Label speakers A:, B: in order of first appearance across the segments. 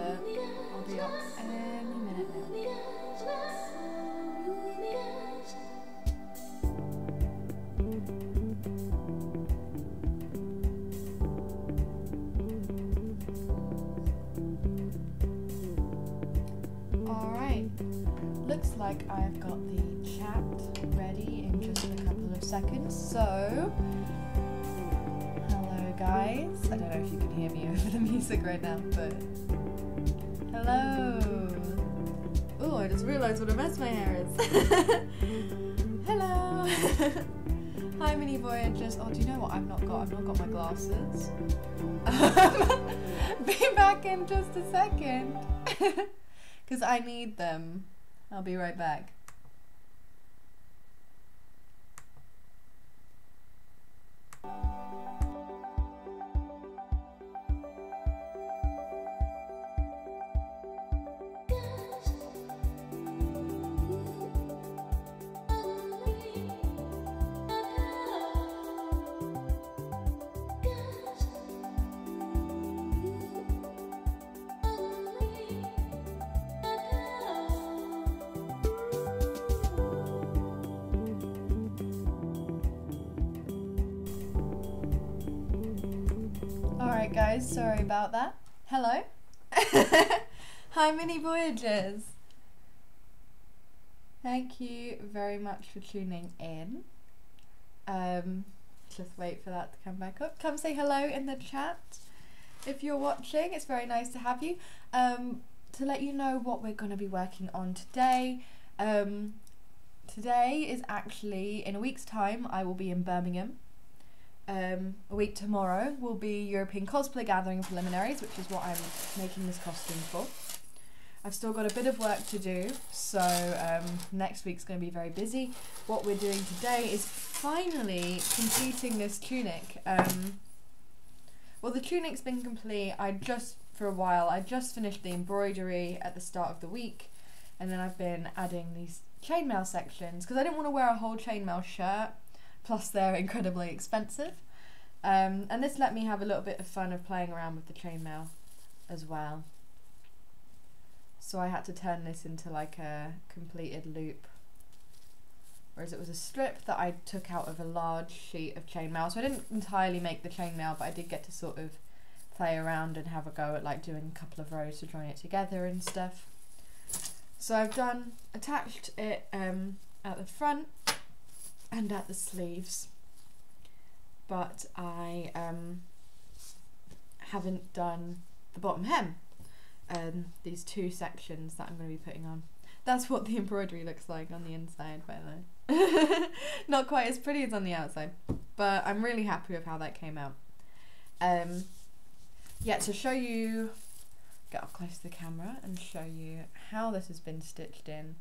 A: but I'll be up any minute now. Alright, looks like I've got the chat ready in just a couple of seconds, so hello guys. I don't know if you can hear me over the music right now, but hello. Oh, I just realised what a mess my hair is. Hello. Hi mini voyagers. Oh, do you know what I've not got my glasses. Be back in just a second. Because I need them. I'll be right back. Alright guys, sorry about that. Hello. Hi mini voyagers. Thank you very much for tuning in. Just wait for that to come back up. Come say hello in the chat if you're watching. It's very nice to have you. To let you know what we're going to be working on today. Today is actually, in a week's time, I will be in Birmingham. A week tomorrow will be European Cosplay Gathering preliminaries, which is what I'm making this costume for. I've still got a bit of work to do, so next week's going to be very busy. What we're doing today is finally completing this tunic. Well, the tunic's been complete. For a while, I just finished the embroidery at the start of the week, and then I've been adding these chainmail sections, because I didn't want to wear a whole chainmail shirt. Plus they're incredibly expensive, and this let me have a little bit of fun of playing around with the chainmail as well. So I had to turn this into like a completed loop, whereas it was a strip that I took out of a large sheet of chainmail. So I didn't entirely make the chainmail, but I did get to sort of play around and have a go at like doing a couple of rows to join it together and stuff. So I've attached it at the front and at the sleeves, but I haven't done the bottom hem, these two sections that I'm going to be putting on. That's what the embroidery looks like on the inside, by the way. Not quite as pretty as on the outside, but I'm really happy with how that came out. Yeah, to show you, get up close to the camera and show you how this has been stitched in.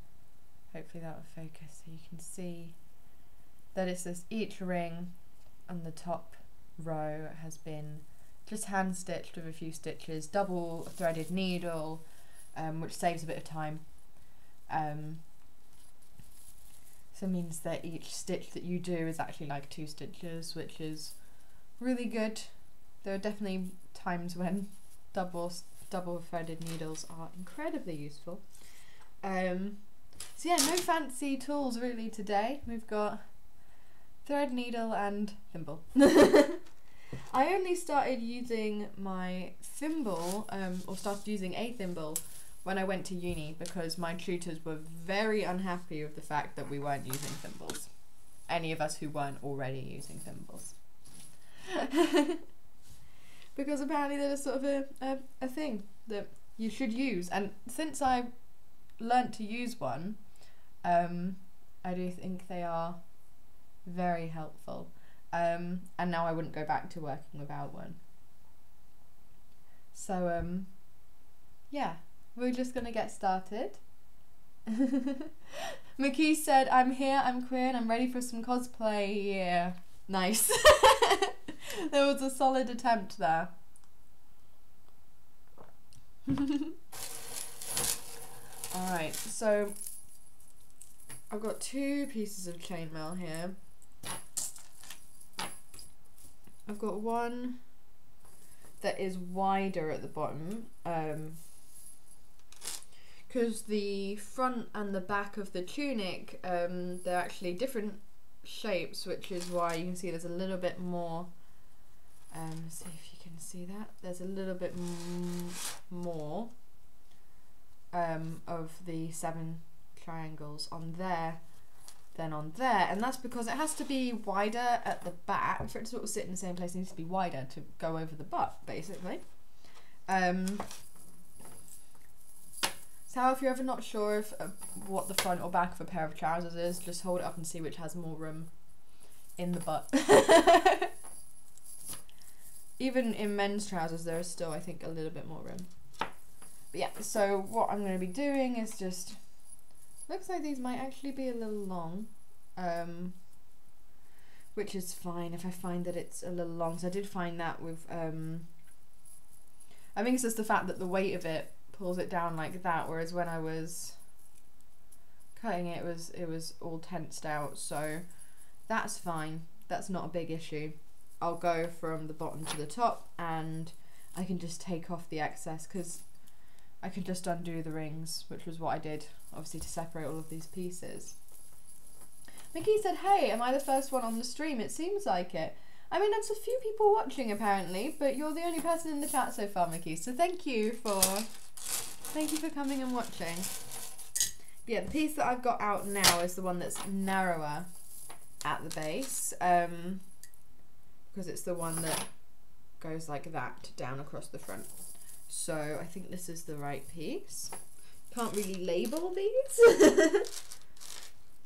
A: Hopefully that will focus so you can see that it's this, each ring on the top row has been just hand stitched with a few stitches, double threaded needle, which saves a bit of time. So it means that each stitch that you do is actually like 2 stitches, which is really good. There are definitely times when double threaded needles are incredibly useful. So yeah, no fancy tools really today. We've got thread, needle and thimble. I only started using my thimble, or started using a thimble when I went to uni, because my tutors were very unhappy with the fact that we weren't using thimbles. Any of us who weren't already using thimbles. Because apparently there's sort of a thing that you should use, and since I learnt to use one, I do think they are very helpful, and now I wouldn't go back to working without one. So yeah, we're just gonna get started. McKee said, I'm here, I'm queer, and I'm ready for some cosplay. Yeah, nice. There was a solid attempt there. Alright, so I've got 2 pieces of chainmail here. I've got one that is wider at the bottom, because the front and the back of the tunic, they're actually different shapes, which is why you can see there's a little bit more, see if you can see that, there's a little bit more of the 7 triangles on there than on there, and that's because it has to be wider at the back for it to sort of sit in the same place. It needs to be wider to go over the butt, basically. So if you're ever not sure if what the front or back of a pair of trousers is, just hold it up and see which has more room in the butt. Even in men's trousers there is still, I think, a little bit more room. But yeah, so what I'm going to be doing is just, looks like these might actually be a little long, which is fine if I find that it's a little long. So I did find that with, I think it's just the fact that the weight of it pulls it down like that, whereas when I was cutting it, it was all tensed out, so that's fine. That's not a big issue. I'll go from the bottom to the top and I can just take off the excess, because I can just undo the rings, which was what I did, obviously, to separate all of these pieces. Mickey said, hey, am I the first one on the stream? It seems like it. I mean, there's a few people watching apparently, but you're the only person in the chat so far, Mickey, so thank you for coming and watching. But yeah, the piece that I've got out now is the one that's narrower at the base, because it's the one that goes like that down across the front. So I think this is the right piece. Can't really label these.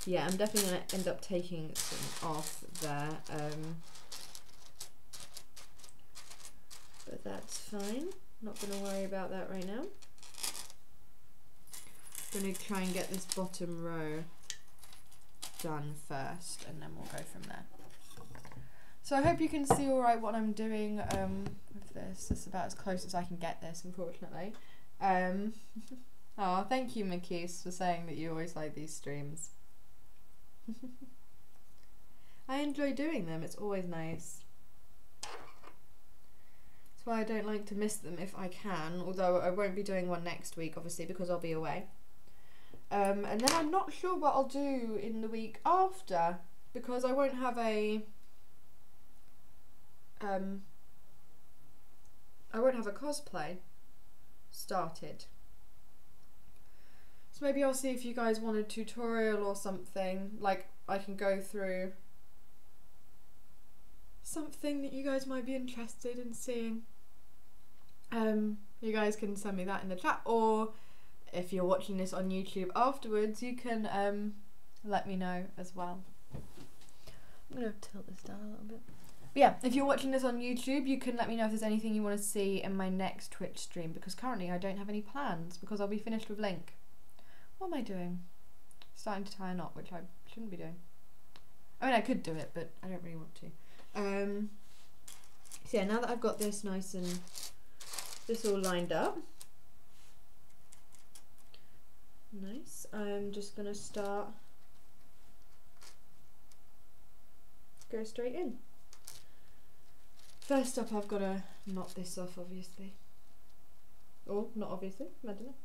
A: Yeah, I'm definitely going to end up taking some off there, but that's fine. Not going to worry about that right now. Going to try and get this bottom row done first, and then we'll go from there. So I hope you can see all right what I'm doing with this. It's about as close as I can get this, unfortunately. Oh, thank you, Makis, for saying that you always like these streams. I enjoy doing them. It's always nice. That's why I don't like to miss them if I can, although I won't be doing one next week, obviously, because I'll be away. And then I'm not sure what I'll do in the week after, because I won't have a cosplay started. So maybe I'll see if you guys want a tutorial or something, like I can go through something that you guys might be interested in seeing. You guys can send me that in the chat, or if you're watching this on YouTube afterwards, you can let me know as well. I'm going to tilt this down a little bit. But yeah, if you're watching this on YouTube, you can let me know if there's anything you want to see in my next Twitch stream, because currently I don't have any plans, because I'll be finished with Link. What am I doing? Starting to tie a knot, which I shouldn't be doing. I mean, I could do it, but I don't really want to. So yeah, now that I've got this nice and this all lined up, nice, I'm just going to go straight in. First up, I've got to knot this off, obviously. Or not obviously, imagine it.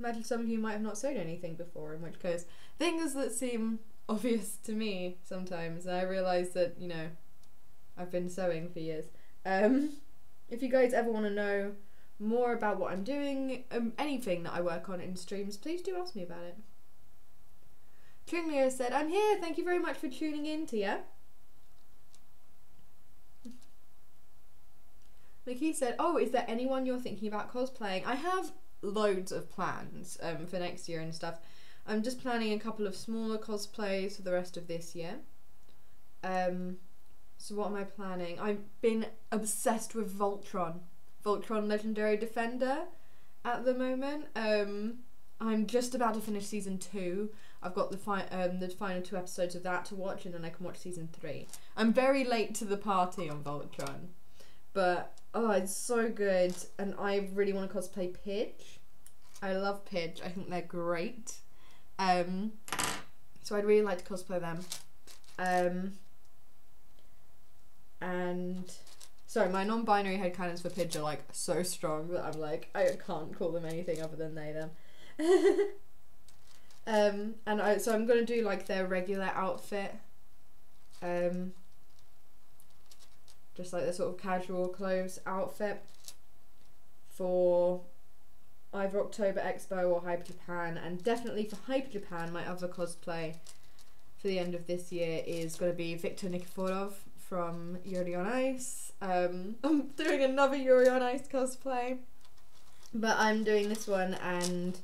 A: Imagine some of you might have not sewn anything before, in which case, things that seem obvious to me sometimes, and I realise that, you know, I've been sewing for years. If you guys ever want to know more about what I'm doing, anything that I work on in streams, please do ask me about it. Chainmail said, I'm here, thank you very much for tuning in, Tia. Mickey said, oh, is there anyone you're thinking about cosplaying? I have loads of plans for next year and stuff. I'm just planning a couple of smaller cosplays for the rest of this year. So what am I planning? I've been obsessed with Voltron Legendary Defender at the moment. I'm just about to finish season 2. I've got the final 2 episodes of that to watch, and then I can watch season 3. I'm very late to the party on Voltron, but oh, it's so good, and I really want to cosplay Pidge. I love Pidge. I think they're great. So I'd really like to cosplay them. And Sorry, my non-binary headcanons for Pidge are like so strong that I'm like, I can't call them anything other than they, them. So I'm gonna do like their regular outfit. Just like the sort of casual clothes outfit for either October Expo or Hyper Japan, and definitely for Hyper Japan, my other cosplay for the end of this year is going to be Victor Nikiforov from Yuri on Ice. I'm doing another Yuri on Ice cosplay, but I'm doing this one and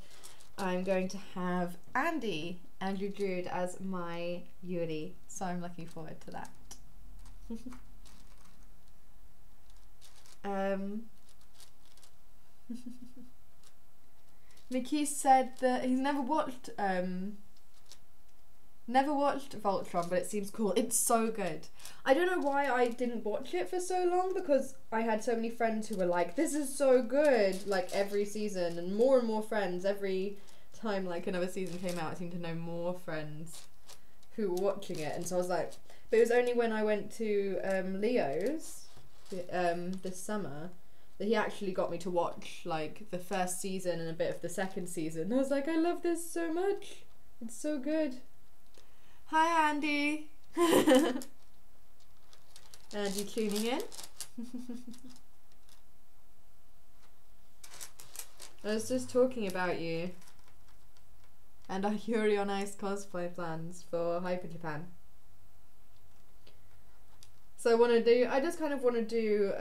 A: I'm going to have Andrew Jude as my Yuri, so I'm looking forward to that. Mickey said that he's never watched Voltron, but it seems cool. It's so good. I don't know why I didn't watch it for so long, because I had so many friends who were like, this is so good, like every season, and more friends every time like another season came out. I seemed to know more friends who were watching it, and so I was like, but it was only when I went to Leo's this summer that he actually got me to watch like the first season and a bit of the second season. I was like, I love this so much. It's so good. Hi, Andy. Andy tuning in. I was just talking about you and our Yuri on Ice cosplay plans for Hyper Japan. So I just kind of want to do,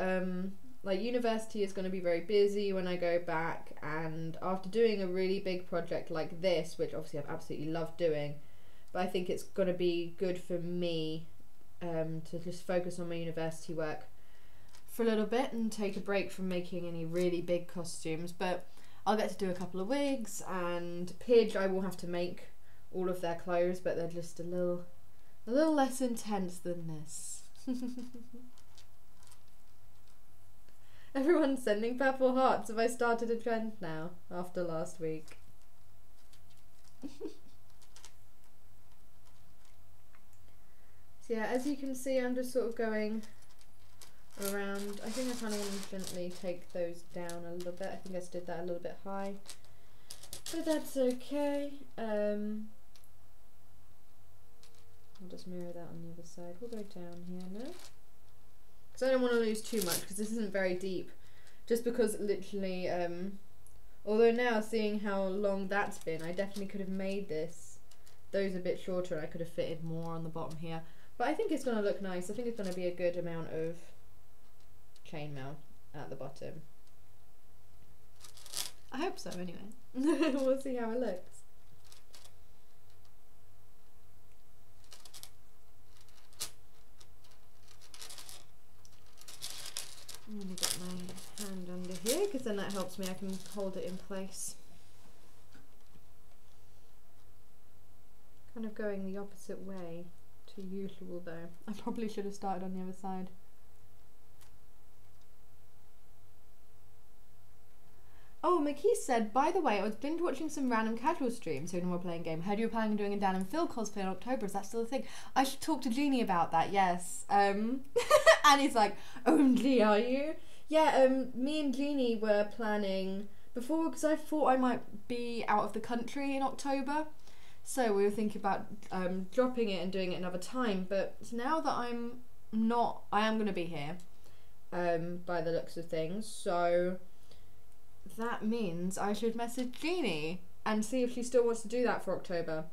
A: like university is going to be very busy when I go back, and after doing a really big project like this, which obviously I've absolutely loved doing, but I think it's going to be good for me to just focus on my university work for a little bit and take a break from making any really big costumes. But I'll get to do a couple of wigs, and Pidge I will have to make all of their clothes, but they're just a little less intense than this. Everyone's sending purple hearts. Have I started a trend now after last week? So yeah, as you can see, I'm just sort of going around. I think I kind of want to gently take those down a little bit. I think I just did that a little bit high, but that's okay. I'll just mirror that on the other side. We'll go down here now, because I don't want to lose too much, because this isn't very deep. Just because literally, although now seeing how long that's been, I definitely could have made those a bit shorter, and I could have fitted more on the bottom here. But I think it's going to look nice. I think it's going to be a good amount of chainmail at the bottom. I hope so anyway. We'll see how it looks. I'm going to get my hand under here, because then that helps me, I can hold it in place. Kind of going the opposite way to usual though. I probably should have started on the other side. Oh, McKee said, by the way, I was binge watching some random casual streams when we were playing game. Heard you were planning on doing a Dan and Phil cosplay in October. Is that still a thing? I should talk to Jeannie about that, yes. And he's like, only are you? Yeah, me and Jeannie were planning before, because I thought I might be out of the country in October. So we were thinking about dropping it and doing it another time. But now that I am going to be here, by the looks of things. So that means I should message Jeannie and see if she still wants to do that for October,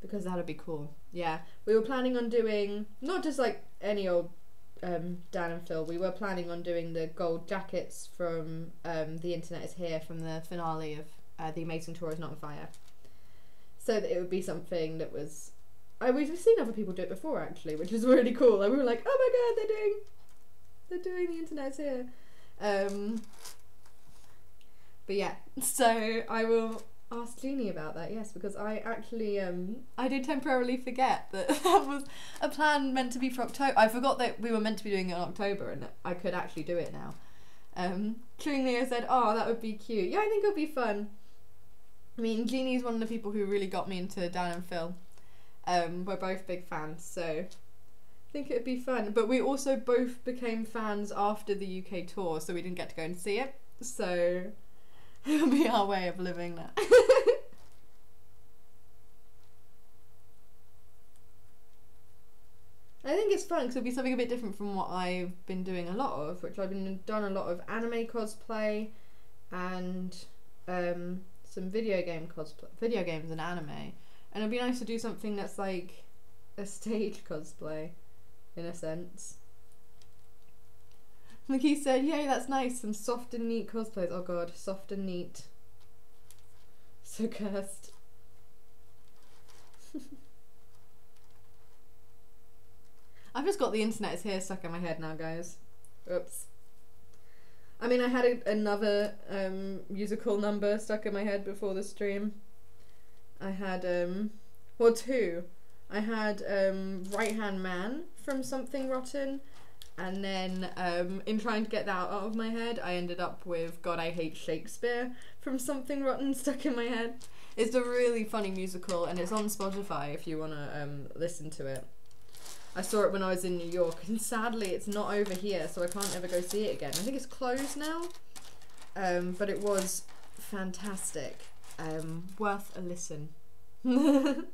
A: because that'd be cool. Yeah, we were planning on doing not just like any old Dan and Phil. We were planning on doing the gold jackets from The Internet Is Here, from the finale of The Amazing Tour Is Not on Fire. So that it would be something that was, we've seen other people do it before actually, which is really cool. Like, we were like, oh my god, they're doing The Internet Is Here. But yeah, so I will ask Jeannie about that, yes, because I actually, I did temporarily forget that that was a plan meant to be for October. I forgot that we were meant to be doing it in October and I could actually do it now. Leo said, oh, that would be cute. Yeah, I think it'll be fun. I mean, Jeannie's one of the people who really got me into Dan and Phil. We're both big fans, so think it'd be fun. But we also both became fans after the UK tour, so we didn't get to go and see it. So it'll be our way of living that. I think it's fun because it'll be something a bit different from what I've been doing a lot of, which I've been done a lot of anime cosplay and some video games and anime. And it'd be nice to do something that's like a stage cosplay, in a sense. Like he said, yay, that's nice, some soft and neat cosplays. Oh god, soft and neat. So cursed. I've just got the internet's here stuck in my head now, guys. Oops. I mean, I had another musical number stuck in my head before the stream. I had, well, two. I had Right Hand Man from Something Rotten, and then in trying to get that out of my head, I ended up with God, I Hate Shakespeare from Something Rotten stuck in my head. It's a really funny musical, and it's on Spotify if you want to listen to it. I saw it when I was in New York, and sadly it's not over here, so I can't ever go see it again. I think it's closed now, but it was fantastic. Worth a listen. And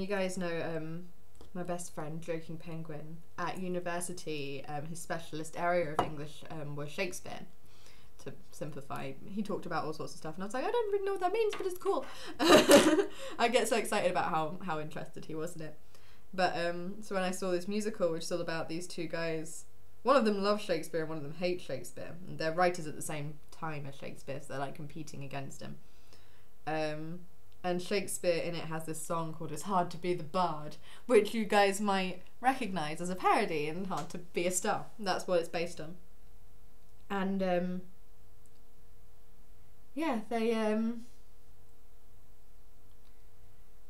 A: you guys know my best friend, Joking Penguin, at university, his specialist area of English was Shakespeare. To simplify, he talked about all sorts of stuff, and I was like, I don't really know what that means, but it's cool. I get so excited about how interested he was in it. But so when I saw this musical, which is all about these two guys, one of them loves Shakespeare and one of them hates Shakespeare, and they're writers at the same time as Shakespeare, so they're like competing against him. And Shakespeare in it has this song called "It's Hard to Be the Bard," which you guys might recognise as a parody in "Hard to Be a Star." That's what it's based on. And yeah, they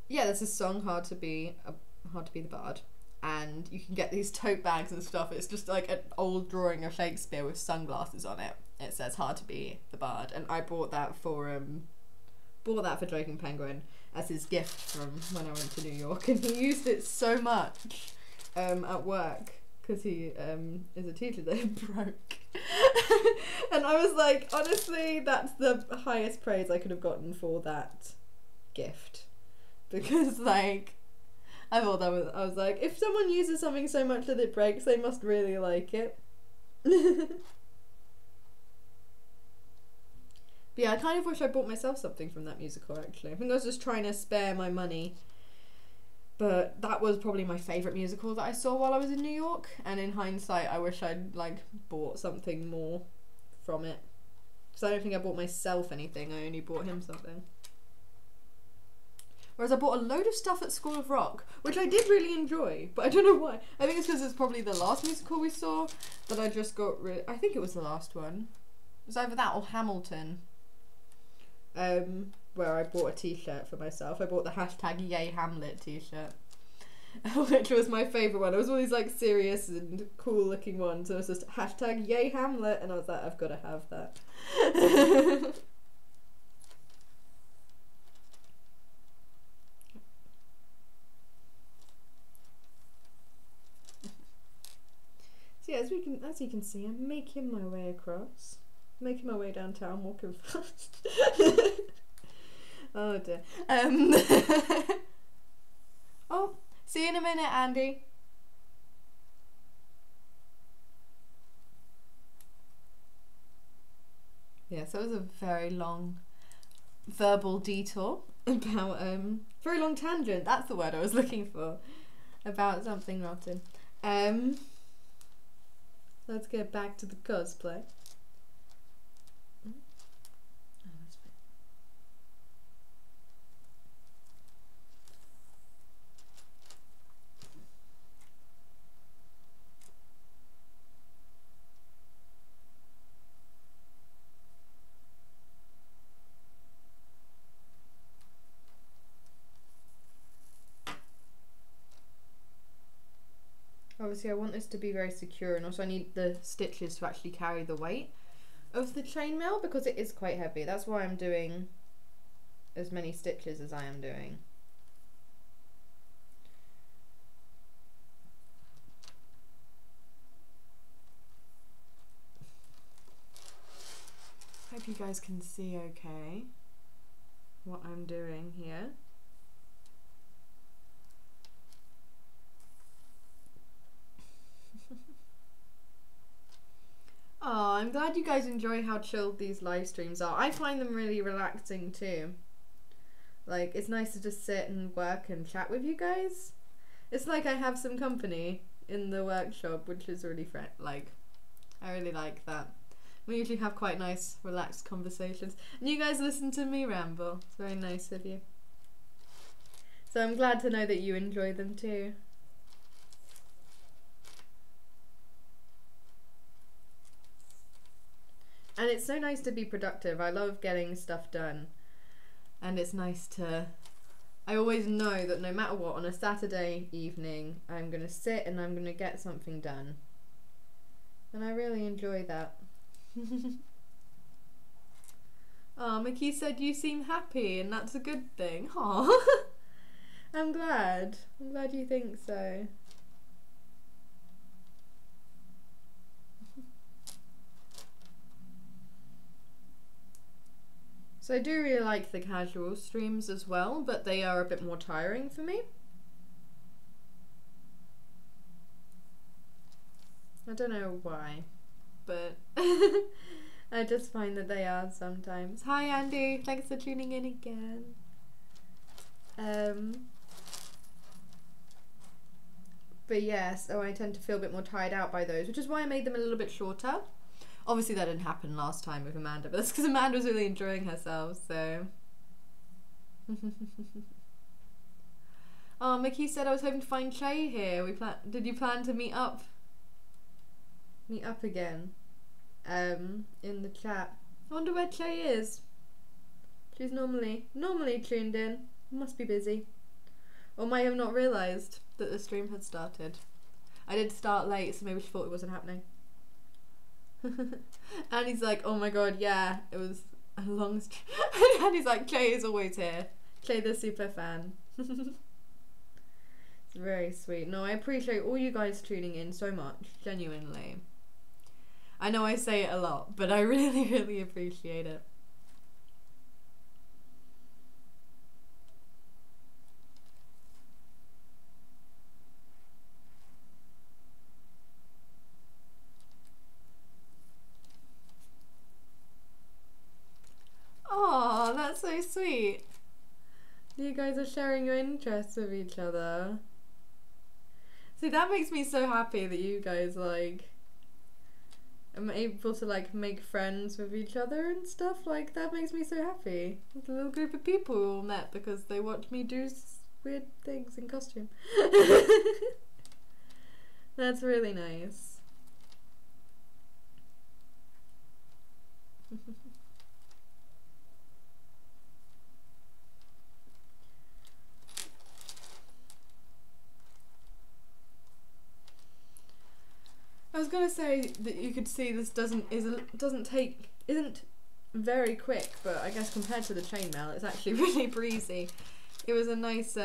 A: yeah, there's this song Hard to Be the Bard, and you can get these tote bags and stuff. It's just like an old drawing of Shakespeare with sunglasses on it. It says "Hard to Be the Bard," and I bought that for Joking Penguin as his gift from when I went to New York, and he used it so much at work because he is a teacher that it broke. And I was like, honestly, that's the highest praise I could have gotten for that gift, because like I was like, if someone uses something so much that it breaks, they must really like it. But yeah, I kind of wish I bought myself something from that musical, actually. I think I was just trying to spare my money. But that was probably my favourite musical that I saw while I was in New York. And in hindsight, I wish I'd like bought something more from it. Because I don't think I bought myself anything, I only bought him something. Whereas I bought a load of stuff at School of Rock, which I did really enjoy, but I don't know why. I think it's because it's probably the last musical we saw that I just got I think it was the last one. It was either that or Hamilton. Where I bought a t-shirt for myself. I bought the #YayHamlet t-shirt, which was my favourite one. It was all these like serious and cool looking ones, and it was just #YayHamlet, and I was like, I've got to have that. So yeah, as you can see, I'm making my way across. Making my way downtown, walking fast. Oh dear. Oh, see you in a minute, Andy. Yeah, so it was a very long verbal detour about very long tangent, that's the word I was looking for, about Something Rotten. Let's get back to the cosplay. Obviously I want this to be very secure, and also I need the stitches to actually carry the weight of the chainmail because it is quite heavy. That's why I'm doing as many stitches as I am doing. Hope you guys can see okay what I'm doing here. Oh, I'm glad you guys enjoy how chilled these live streams are. I find them really relaxing too. Like, it's nice to just sit and work and chat with you guys. It's like I have some company in the workshop, which is really I really like that. We usually have quite nice, relaxed conversations. And you guys listen to me ramble. It's very nice of you. So I'm glad to know that you enjoy them too. And it's so nice to be productive. I love getting stuff done. And it's nice to... I always know that no matter what, on a Saturday evening, I'm going to sit and I'm going to get something done. And I really enjoy that. Oh, Mickey said you seem happy and that's a good thing. Aw. I'm glad. I'm glad you think so. So I do really like the casual streams as well, but they are a bit more tiring for me. I don't know why, but I just find that they are sometimes. Hi Andy, thanks for tuning in again. But yeah, so I tend to feel a bit more tired out by those, which is why I made them a little bit shorter. Obviously that didn't happen last time with Amanda, but that's because Amanda was really enjoying herself, so. Oh, Mickey said I was hoping to find Clay here. Did you plan to meet up? Meet up again? In the chat. I wonder where Clay is. She's normally tuned in. Must be busy. Or might have not realised that the stream had started. I did start late, so maybe she thought it wasn't happening. And he's like, oh my god, yeah, it was a long stream. And he's like, Clay is always here. Clay the super fan. It's very sweet. No, I appreciate all you guys tuning in so much, genuinely. I know I say it a lot, but I really, really appreciate it. Oh, that's so sweet. You guys are sharing your interests with each other. See, that makes me so happy that you guys like am able to like make friends with each other and stuff. Like, that makes me so happy. It's a little group of people who all met because they watched me do weird things in costume. That's really nice. I was gonna say that you could see this isn't very quick, but I guess compared to the chainmail, it's actually really breezy. It was a nice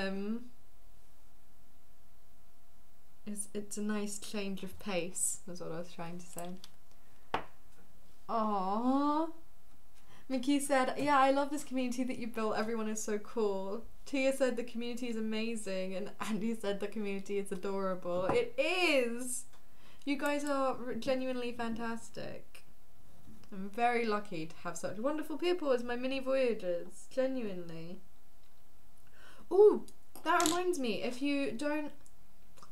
A: it's a nice change of pace. That's what I was trying to say. Aww. Mickey said, yeah, I love this community that you built. Everyone is so cool. Tia said the community is amazing, and Andy said the community is adorable. It is. You guys are genuinely fantastic. I'm very lucky to have such wonderful people as my mini Voyagers. Genuinely. Ooh, that reminds me, if you don't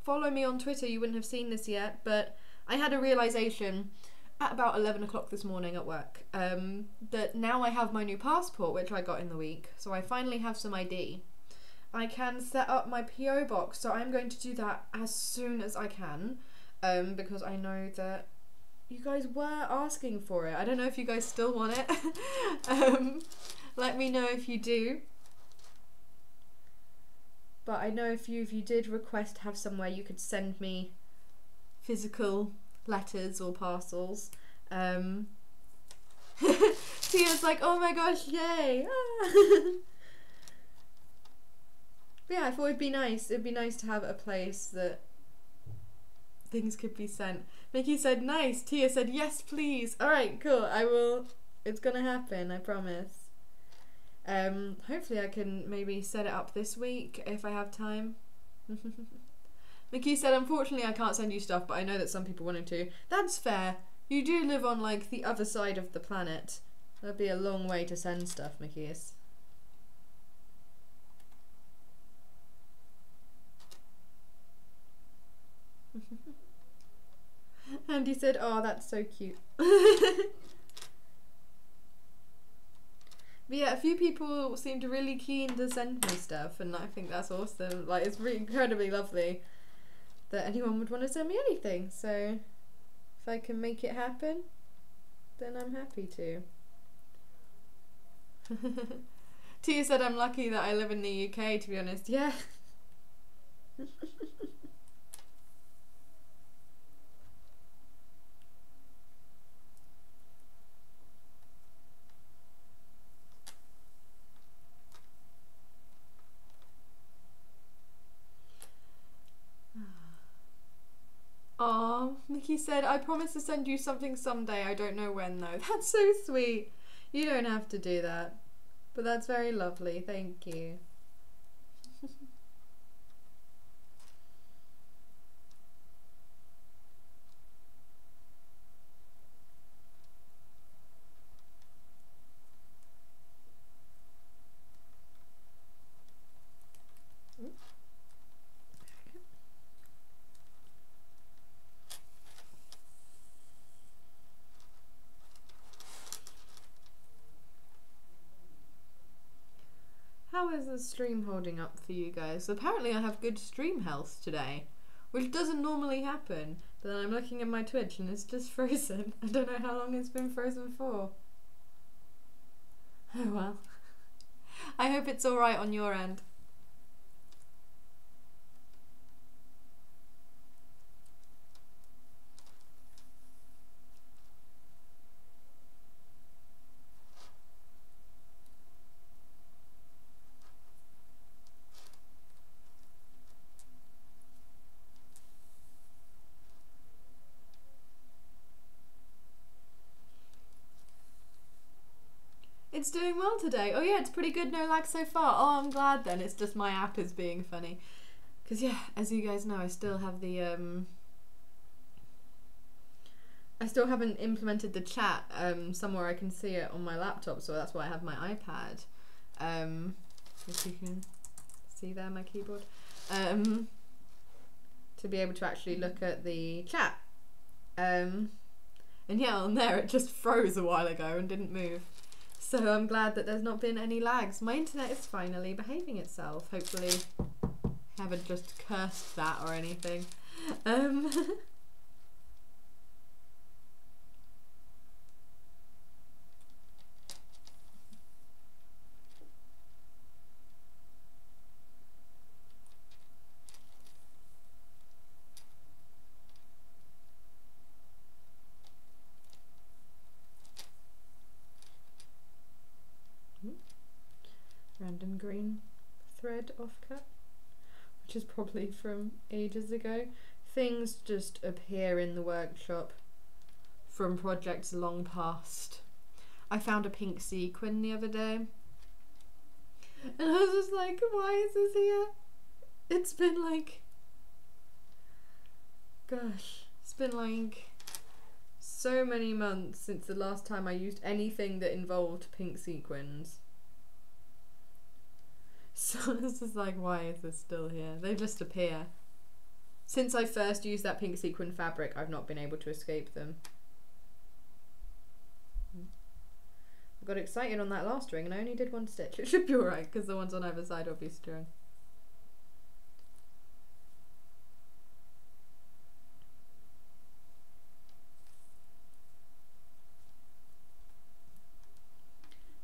A: follow me on Twitter, you wouldn't have seen this yet, but I had a realisation at about 11 o'clock this morning at work that now I have my new passport, which I got in the week, so I finally have some ID. I can set up my PO box, so I'm going to do that as soon as I can. Because I know that you guys were asking for it. I don't know if you guys still want it. Let me know if you do. But I know if you did request to have somewhere you could send me physical letters or parcels. Tia's like, oh my gosh, yay! But yeah, I thought it'd be nice. It'd be nice to have a place that things could be sent. Mickey said nice. Tia said yes, please. All right, cool. I will. It's gonna happen. I promise. Hopefully I can maybe set it up this week if I have time. Mickey said, unfortunately I can't send you stuff, but I know that some people wanted to. That's fair. You do live on like the other side of the planet. That'd be a long way to send stuff, Mickey is. Andy said, oh, that's so cute. But yeah, a few people seem to really keen to send me stuff, and I think that's awesome. Like, it's really incredibly lovely that anyone would want to send me anything. So if I can make it happen, then I'm happy to. Tia said I'm lucky that I live in the UK, to be honest. Yeah. Aw, Mickey said, I promise to send you something someday. I don't know when though. That's so sweet. You don't have to do that. But that's very lovely. Thank you. How is the stream holding up for you guys? Apparently I have good stream health today, which doesn't normally happen. But then I'm looking at my Twitch and it's just frozen. I don't know how long it's been frozen for. Oh well. I hope it's alright on your end. It's doing well today. Oh yeah, it's pretty good, no lag so far. Oh, I'm glad then. It's just my app is being funny. Because yeah, as you guys know, I still have the I still haven't implemented the chat somewhere I can see it on my laptop, so that's why I have my iPad. If you can see there, my keyboard. To be able to actually look at the chat. And yeah, on there it just froze a while ago and didn't move. So I'm glad that there's not been any lags. My internet is finally behaving itself. Hopefully I haven't just cursed that or anything. Random green thread offcut, which is probably from ages ago. Things just appear in the workshop from projects long past. I found a pink sequin the other day and I was just like, why is this here? It's been like, gosh, it's been like so many months since the last time I used anything that involved pink sequins. So it's just like, why is this still here? They just appear. Since I first used that pink sequin fabric, I've not been able to escape them. I got excited on that last ring and I only did one stitch. It should be alright because the ones on either side will be strung.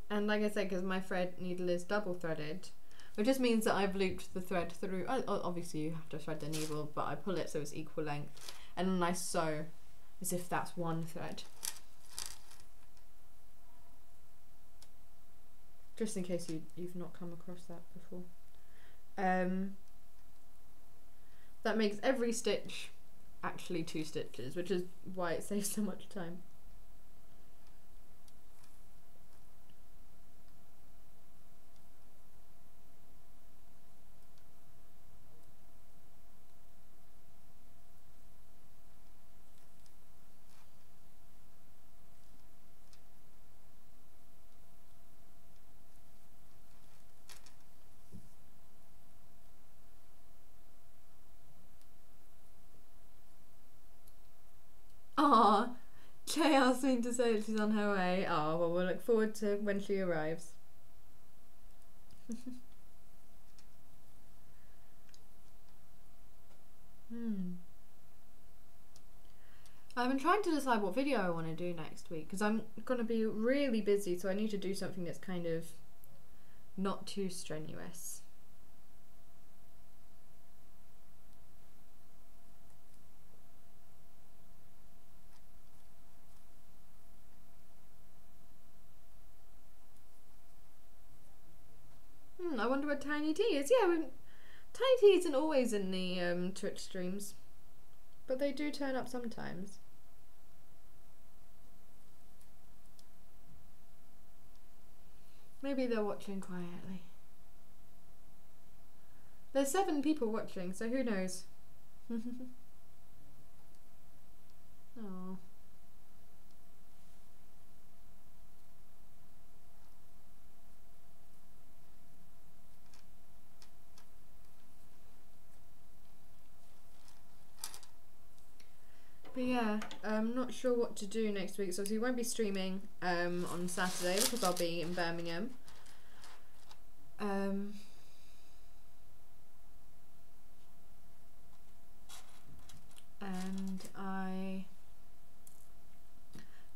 A: And like I said, because my thread needle is double threaded, which just means that I've looped the thread through. Obviously you have to thread the needle, but I pull it so it's equal length, and then I sew as if that's one thread. Just in case you've not come across that before. That makes every stitch actually 2 stitches, which is why it saves so much time. Aw, Jay asked me to say that she's on her way. Oh, well, we'll look forward to when she arrives. I've been trying to decide what video I want to do next week, because I'm going to be really busy, so I need to do something that's kind of not too strenuous. I wonder what Tiny T is. Yeah, Tiny T isn't always in the Twitch streams, but they do turn up sometimes. Maybe they're watching quietly. There's 7 people watching, so who knows? Oh. But yeah, I'm not sure what to do next week, so we won't be streaming on Saturday because I'll be in Birmingham. And I'm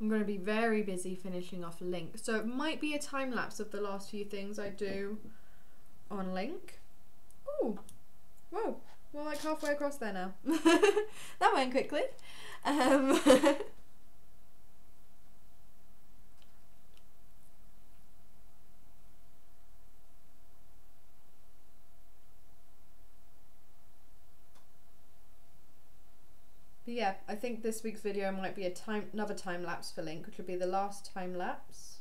A: going to be very busy finishing off Link, so it might be a time lapse of the last few things I do on Link. Ooh, whoa, we're like halfway across there now. That went quickly. But yeah, I think this week's video might be another time lapse for Link, which will be the last time lapse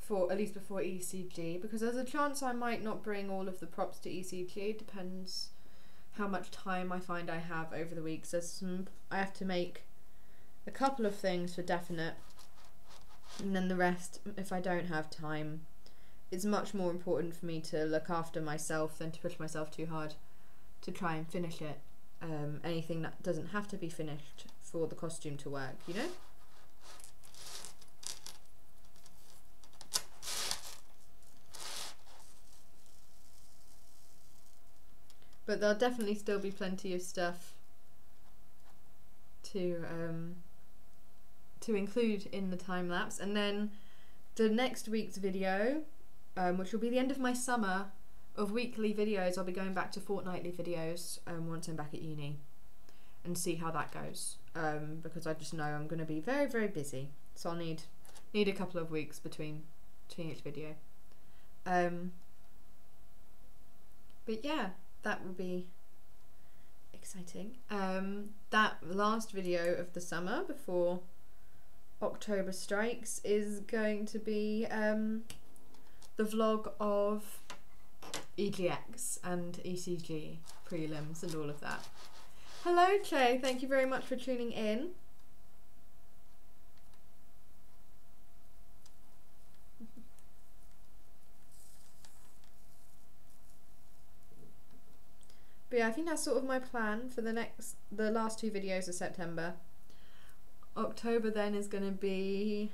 A: for at least before ECG, because there's a chance I might not bring all of the props to ECG. It depends how much time I find I have over the weeks. I have to make a couple of things for definite, and then the rest, if I don't have time, it's much more important for me to look after myself than to push myself too hard to try and finish it. Anything that doesn't have to be finished for the costume to work, you know? But there'll definitely still be plenty of stuff to include in the time lapse. And then the next week's video, which will be the end of my summer of weekly videos, I'll be going back to fortnightly videos once I'm back at uni, and see how that goes, because I just know I'm going to be very, very busy, so I'll need a couple of weeks between each video. But yeah, that will be exciting. That last video of the summer before October strikes is going to be the vlog of EGX and ECG prelims and all of that. Hello Che, thank you very much for tuning in. But yeah, I think that's sort of my plan for the last 2 videos of September. October then is going to be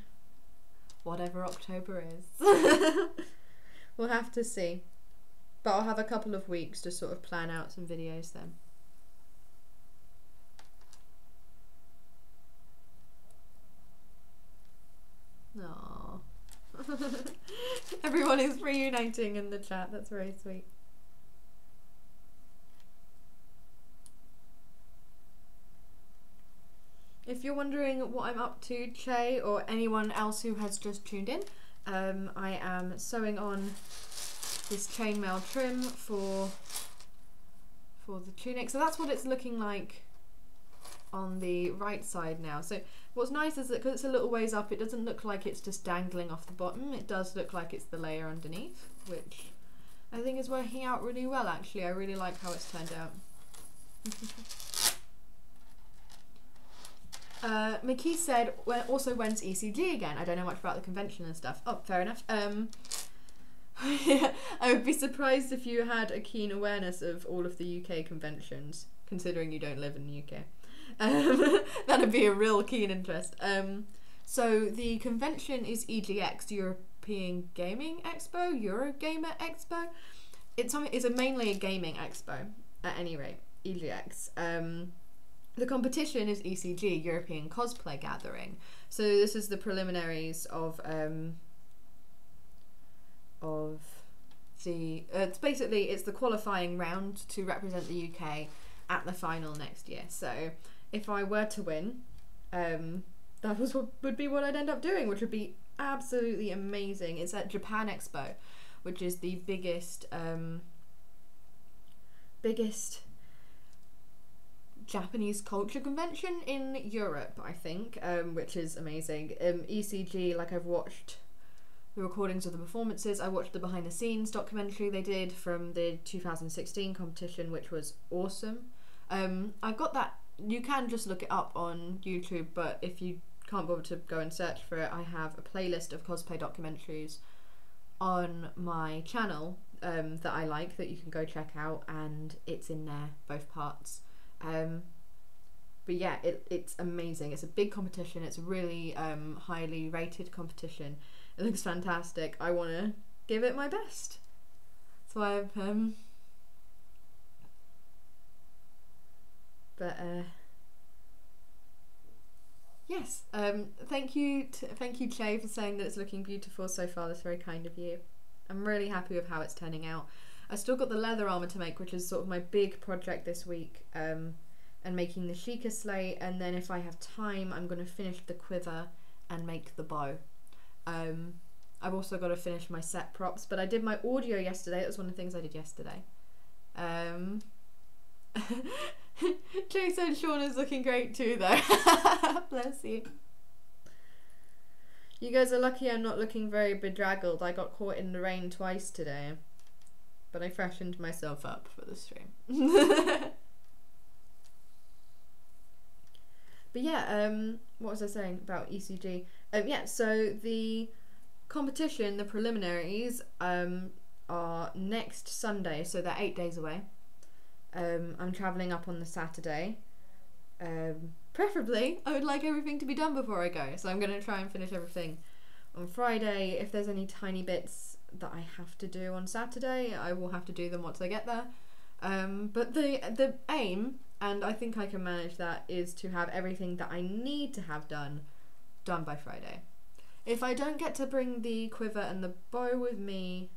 A: whatever October is. We'll have to see. But I'll have a couple of weeks to sort of plan out some videos then. Aww. Everyone is reuniting in the chat, that's very sweet. If you're wondering what I'm up to, Che, or anyone else who has just tuned in, I am sewing on this chainmail trim for the tunic. So that's what it's looking like on the right side now. So what's nice is that because it's a little ways up, it doesn't look like it's just dangling off the bottom. It does look like it's the layer underneath, which I think is working out really well actually. I really like how it's turned out. McKee said, well, also when's ECG again? I don't know much about the convention and stuff. Oh, fair enough. Yeah, I would be surprised if you had a keen awareness of all of the UK conventions, considering you don't live in the UK. That'd be a real keen interest. So the convention is EGX, European Gaming Expo, Eurogamer Expo. It's mainly a gaming expo, at any rate, EGX. The competition is ECG, European Cosplay Gathering. So this is the preliminaries of the it's basically it's the qualifying round to represent the UK at the final next year. So if I were to win, that would be what I'd end up doing, which would be absolutely amazing. It's at Japan Expo, which is the biggest Japanese culture convention in Europe, I think, which is amazing. ECG, like, I've watched the recordings of the performances. I watched the behind the scenes documentary they did from the 2016 competition, which was awesome. I've got that. You can just look it up on YouTube, but if you can't bother to go and search for it, I have a playlist of cosplay documentaries on my channel that I like, that you can go check out, and it's in there, both parts. But yeah, it's amazing. It's a big competition. It's a really highly rated competition. It looks fantastic. I want to give it my best. So I've yes. Thank you, Che, for saying that it's looking beautiful so far. That's very kind of you. I'm really happy with how it's turning out. I still got the leather armour to make, which is sort of my big project this week, and making the Sheikah slate, and then if I have time I'm going to finish the quiver and make the bow. I've also got to finish my set props, but I did my audio yesterday. That was one of the things I did yesterday. Jay said Sean is looking great too though. Bless you. You guys are lucky I'm not looking very bedraggled. I got caught in the rain twice today, but I freshened myself up for the stream. But yeah, what was I saying about ECG? Yeah, so the competition, the preliminaries, are next Sunday, so they're 8 days away. I'm travelling up on the Saturday. Preferably, I would like everything to be done before I go, so I'm going to try and finish everything on Friday. If there's any tiny bits that I have to do on Saturday, I will have to do them once I get there. But the aim, and I think I can manage that, is to have everything that I need to have done by Friday. If I don't get to bring the quiver and the bow with me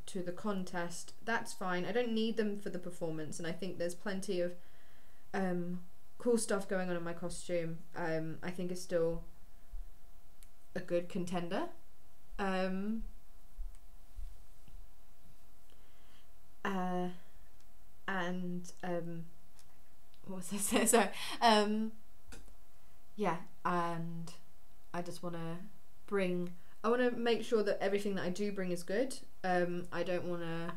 A: to the contest, that's fine. I don't need them for the performance, and I think there's plenty of cool stuff going on in my costume. I think it's still a good contender. And what was I saying? Sorry. Yeah, and I just want to make sure that everything that I do bring is good. I don't want to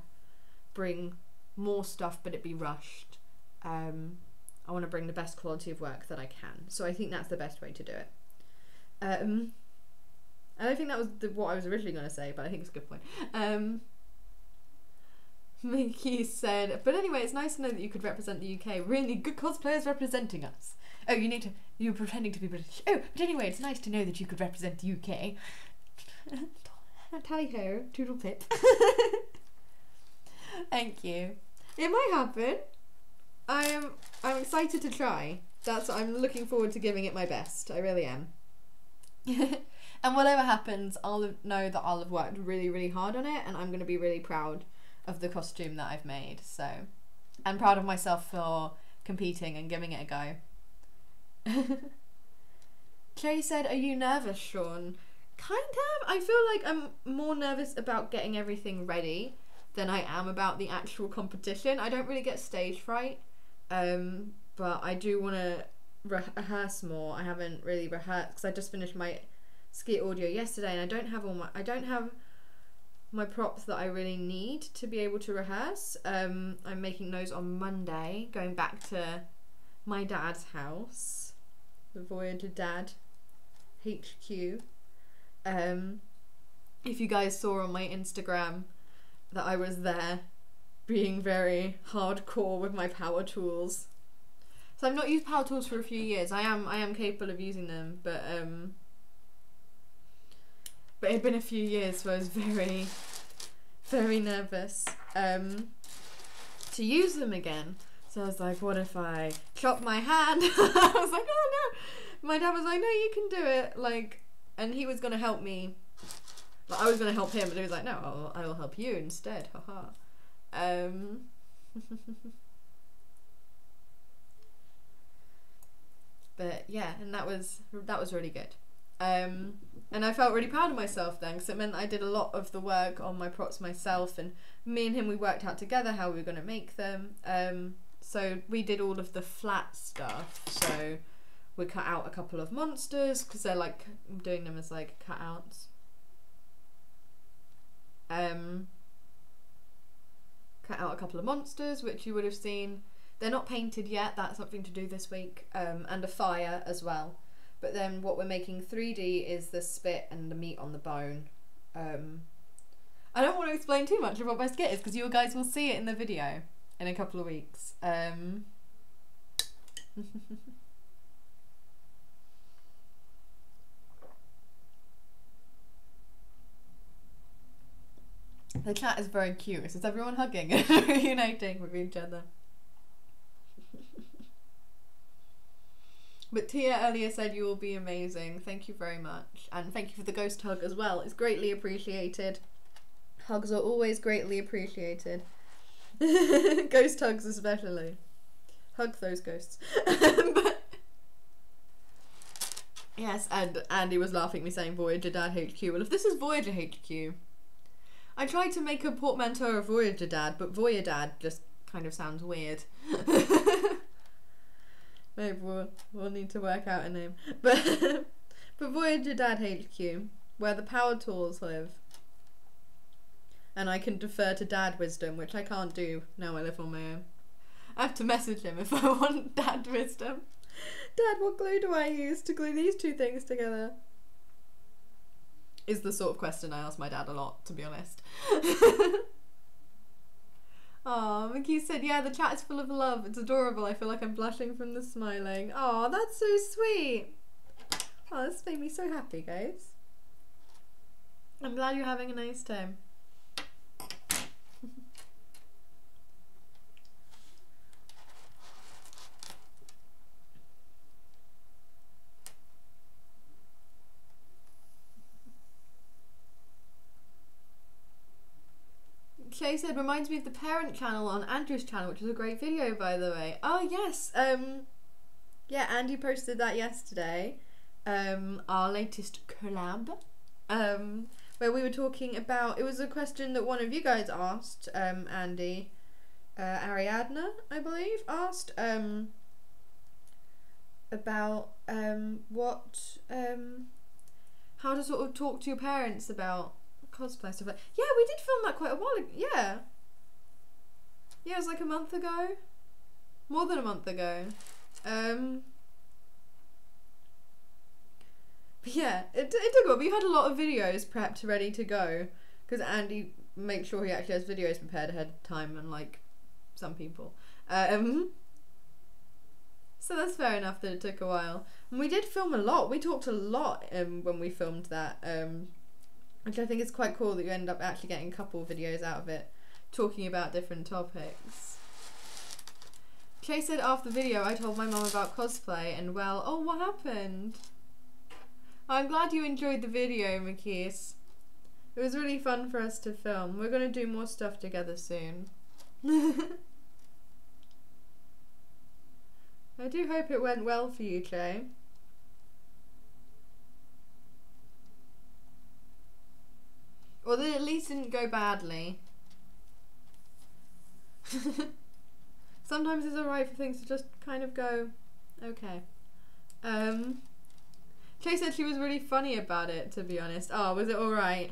A: bring more stuff but it be rushed. I want to bring the best quality of work that I can. So I think that's the best way to do it. I don't think that was what I was originally going to say, but I think it's a good point. Mickey said, but anyway, it's nice to know that you could represent the UK. Really good cosplayers representing us. Oh, you're pretending to be British. Oh, but anyway, it's nice to know that you could represent the UK. Tally ho, toodle pip. Thank you. It might happen. I'm excited to try. I'm looking forward to giving it my best. I really am. And whatever happens, I'll know that I'll have worked really, really hard on it, and I'm going to be really proud of the costume that I've made. So I'm proud of myself for competing and giving it a go. Jay said, are you nervous, Sean? Kind of. I feel like I'm more nervous about getting everything ready than I am about the actual competition. I don't really get stage fright, but I do want to rehearse more. I haven't really rehearsed because I just finished my ski audio yesterday, and I don't have my props that I really need to be able to rehearse. I'm making those on Monday, going back to my dad's house, the Voyager Dad HQ. If you guys saw on my Instagram that I was there being very hardcore with my power tools. So I've not used power tools for a few years. I am capable of using them, but it had been a few years, so I was very, very nervous to use them again. So I was like, what if I chop my hand? I was like, oh no. My dad was like, no, you can do it. Like, and he was gonna help me. Like, I was gonna help him, but he was like, no, I will help you instead. Haha. But yeah, and that was really good. And I felt really proud of myself then, because it meant I did a lot of the work on my props myself, and me and him, we worked out together how we were going to make them. So we did all of the flat stuff. So we cut out a couple of monsters, because they're like, I'm doing them as like cutouts. Cut out a couple of monsters, which you would have seen. They're not painted yet, that's something to do this week, and a fire as well. But then what we're making 3D is the spit and the meat on the bone. I don't want to explain too much of what my skit is, because you guys will see it in the video in a couple of weeks. The chat is very cute. Is everyone hugging and reuniting with each other? But Tia earlier said you will be amazing. Thank you very much. And thank you for the ghost hug as well. It's greatly appreciated. Hugs are always greatly appreciated. Ghost hugs especially. Hug those ghosts. But yes, and Andy was laughing at me saying Voyager Dad HQ. Well, if this is Voyager HQ, I tried to make a portmanteau of Voyager Dad, but Voyager Dad just kind of sounds weird. Maybe we'll need to work out a name. But Voyager Dad HQ, where the power tools live. And I can defer to dad wisdom, which I can't do now I live on my own. I have to message him if I want dad wisdom. Dad, what glue do I use to glue these two things together? Is the sort of question I ask my dad a lot, to be honest. Oh, Mickey said, yeah, the chat is full of love. It's adorable. I feel like I'm blushing from the smiling. Oh, that's so sweet. Oh, this made me so happy, guys. I'm glad you're having a nice time. Shay said, reminds me of the parent channel on Andrew's channel, which is a great video, by the way. Oh, yes. Yeah, Andy posted that yesterday. Our latest collab. Where we were talking about, it was a question that one of you guys asked, Andy. Ariadna, I believe, asked, about, how to sort of talk to your parents about cosplay stuff. Like, yeah, we did film that quite a while ago. Yeah, it was like a month ago, more than a month ago. But yeah, it took a while. We had a lot of videos prepped ready to go, because Andy makes sure he actually has videos prepared ahead of time, unlike some people. So that's fair enough that it took a while. And we did film a lot. We talked a lot when we filmed that. Which I think is quite cool that you end up actually getting a couple of videos out of it, talking about different topics. Chase said, after the video, I told my mum about cosplay, and well, oh, what happened? I'm glad you enjoyed the video, Makies. It was really fun for us to film. We're going to do more stuff together soon. I do hope it went well for you, Jay. Or that it at least didn't go badly. Sometimes it's alright for things to just kind of go, okay. Kay said she was really funny about it, to be honest. Oh, was it alright?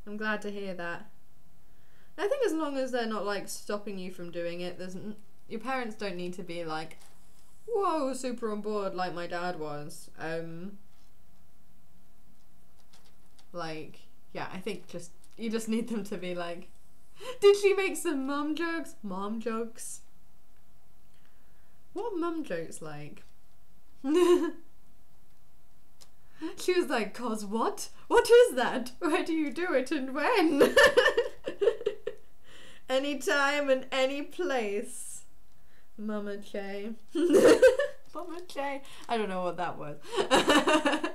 A: I'm glad to hear that. I think as long as they're not like stopping you from doing it, your parents don't need to be like, whoa, super on board like my dad was. Like, yeah, I think you just need them to be like, did she make some mum jokes? Mom jokes? What are mum jokes like? She was like, "Cause what? What is that? Where do you do it and when?" Anytime and any place. Mama Che. Mama Che. I don't know what that was. Yeah,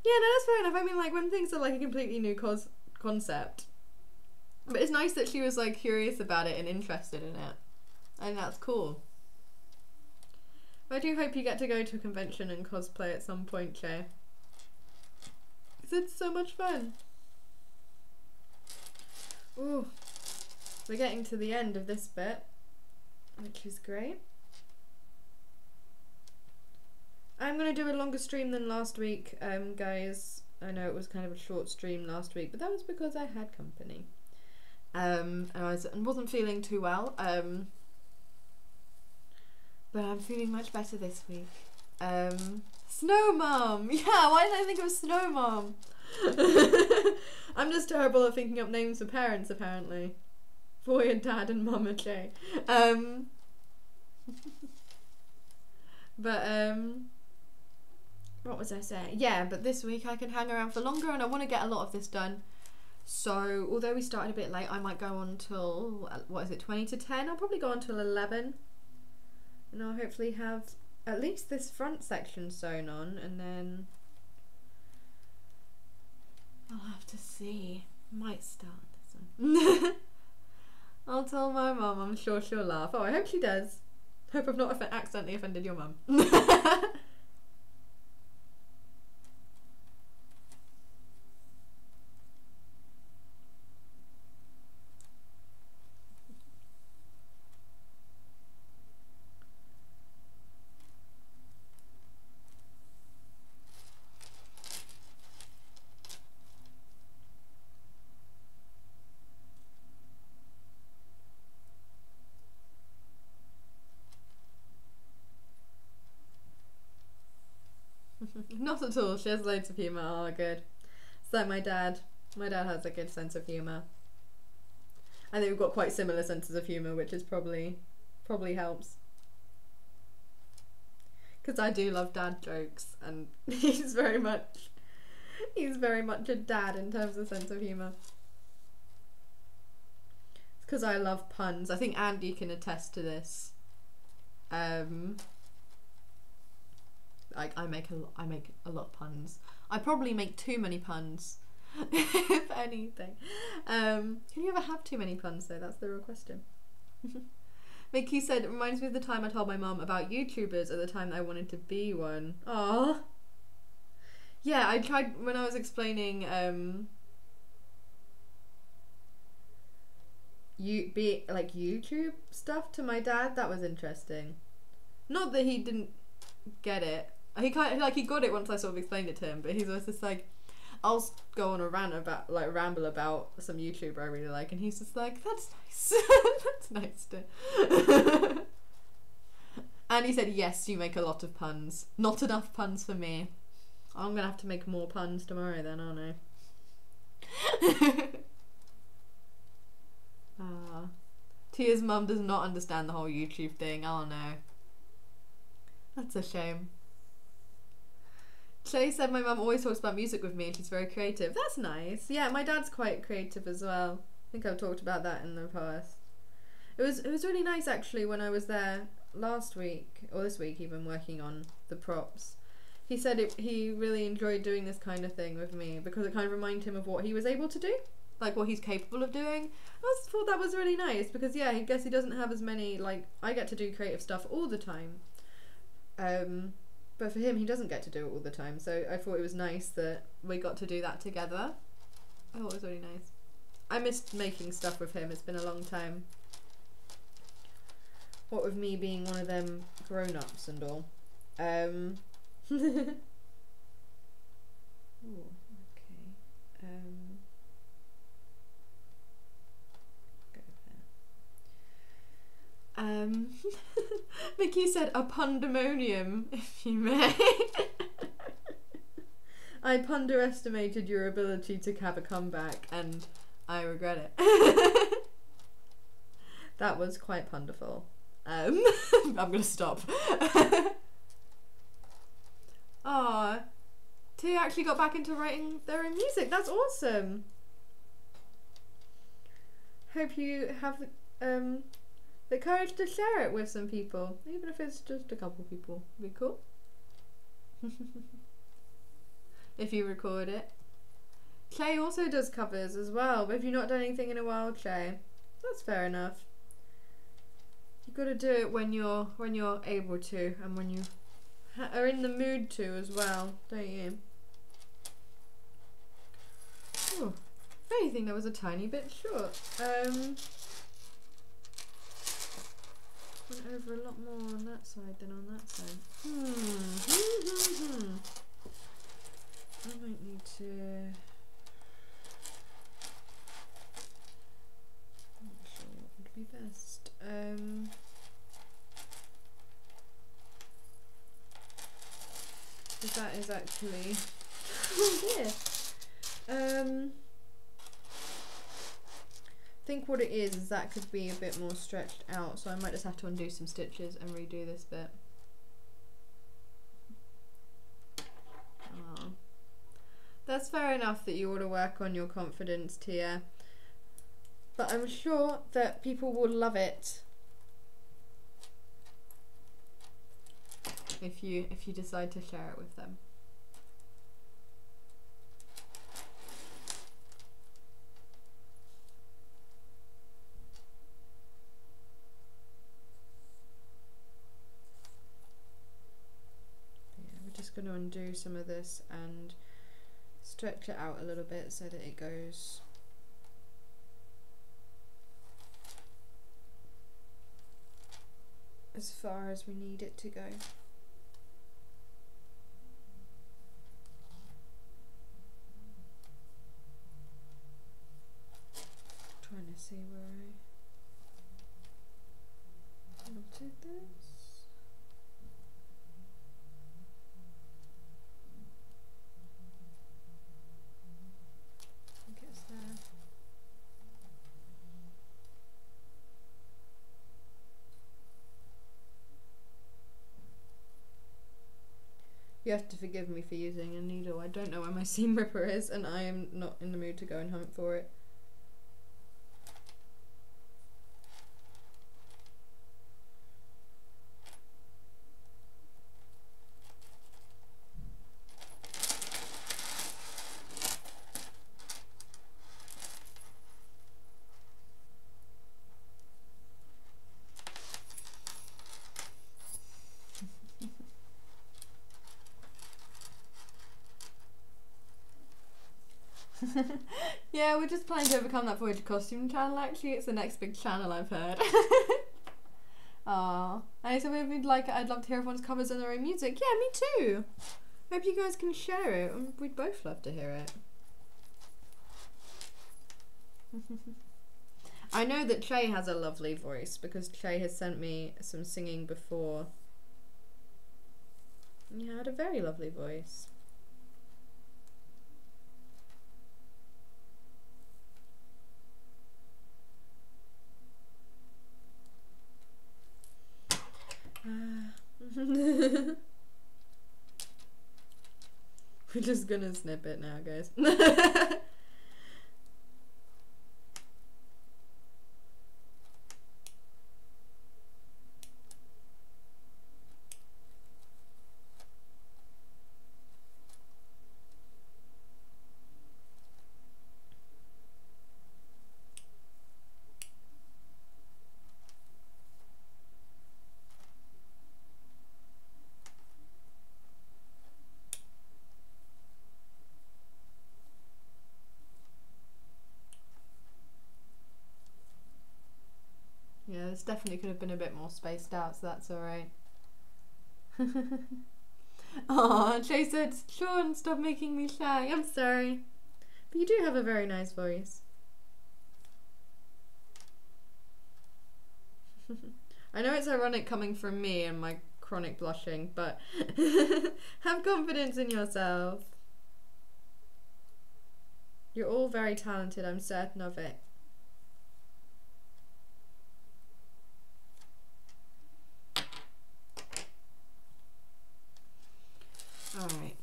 A: no, that's fair enough. I mean, like, when things are like a completely new concept. But it's nice that she was like curious about it and interested in it. And that's cool. I do hope you get to go to a convention and cosplay at some point, Che. Because it's so much fun. Ooh. We're getting to the end of this bit, which is great. I'm going to do a longer stream than last week, guys. I know it was kind of a short stream last week, but that was because I had company. And I wasn't feeling too well. But I'm feeling much better this week. Snow Mum! Yeah, why did I think it was Snow Mum? I'm just terrible at thinking up names for parents, apparently. Boy and Dad and Mama Che. What was I saying? Yeah, but this week I can hang around for longer and I want to get a lot of this done. So, although we started a bit late, I might go on till, what is it, 20 to 10? I'll probably go on till 11. And I'll hopefully have at least this front section sewn on, and then I'll have to see. Might start this one. I'll tell my mum, I'm sure she'll laugh. Oh, I hope she does. Hope I've not accidentally offended your mum. Not at all. She has loads of humour. Oh, good. It's like my dad. My dad has a good sense of humour. I think we've got quite similar senses of humour, which is probably helps. Because I do love dad jokes, and he's very much a dad in terms of sense of humour. It's because I love puns. I think Andy can attest to this. I make a lot of puns. I probably make too many puns, if anything. Can you ever have too many puns though? That's the real question. Mickey said, it reminds me of the time I told my mum about YouTubers at the time that I wanted to be one. Aww. Yeah, I tried when I was explaining YouTube stuff to my dad. That was interesting. Not that he didn't get it. He got it once I sort of explained it to him, but he's always just like, I'll go on a ramble about some YouTuber I really like, and he's just like, that's nice. That's nice to. And he said, yes, you make a lot of puns. Not enough puns for me. I'm gonna have to make more puns tomorrow then, aren't I? Tia's mum does not understand the whole YouTube thing. Oh no. That's a shame. Shay said my mum always talks about music with me and she's very creative. That's nice. Yeah, my dad's quite creative as well. I think I've talked about that in the past. It was really nice actually when I was there last week, or this week even, working on the props. He said he really enjoyed doing this kind of thing with me because it kind of reminded him of what he was able to do, like what he's capable of doing. I just thought that was really nice because yeah, I guess he doesn't have as many, like, I get to do creative stuff all the time. But for him, he doesn't get to do it all the time, so I thought it was nice that we got to do that together. I thought it was really nice. I missed making stuff with him. It's been a long time. What with me being one of them grown-ups and all. Ooh, okay. Go there. Mickey said a pandemonium, if you may. I underestimated your ability to have a comeback, and I regret it. That was quite wonderful. I'm gonna stop. Aw, T actually got back into writing their own music. That's awesome. Hope you have the courage to share it with some people, even if it's just a couple people. It'd be cool. If you record it. Clay also does covers as well, but if you've not done anything in a while, Clay, that's fair enough. You've got to do it when you're able to, and when you are in the mood to as well, don't you? Oh, if anything, that was a tiny bit short. Went over a lot more on that side than on that side. I might need to. I'm not sure what would be best. Because that is actually. Oh dear. I think what it is that could be a bit more stretched out, so I might just have to undo some stitches and redo this bit. Oh. That's fair enough that you want to work on your confidence, Tia, but I'm sure that people will love it if you decide to share it with them. Just going to undo some of this and stretch it out a little bit so that it goes as far as we need it to go. Trying to see where I wanted this. You have to forgive me for using a needle. I don't know where my seam ripper is, and I am not in the mood to go and hunt for it. Yeah, we're just planning to overcome that Voyager costume channel. Actually, it's the next big channel, I've heard. Aww. And so we'd like, I'd love to hear everyone's covers and their own music. Yeah, me too. Hope you guys can share it. We'd both love to hear it. I know that Che has a lovely voice because Che has sent me some singing before. He had a very lovely voice. We're just gonna snip it now, guys. this definitely could have been a bit more spaced out, so that's alright. Aw, Jay said, Sean, stop making me shy. I'm sorry. But you do have a very nice voice. I know it's ironic coming from me and my chronic blushing, but have confidence in yourself. You're all very talented, I'm certain of it. Alright,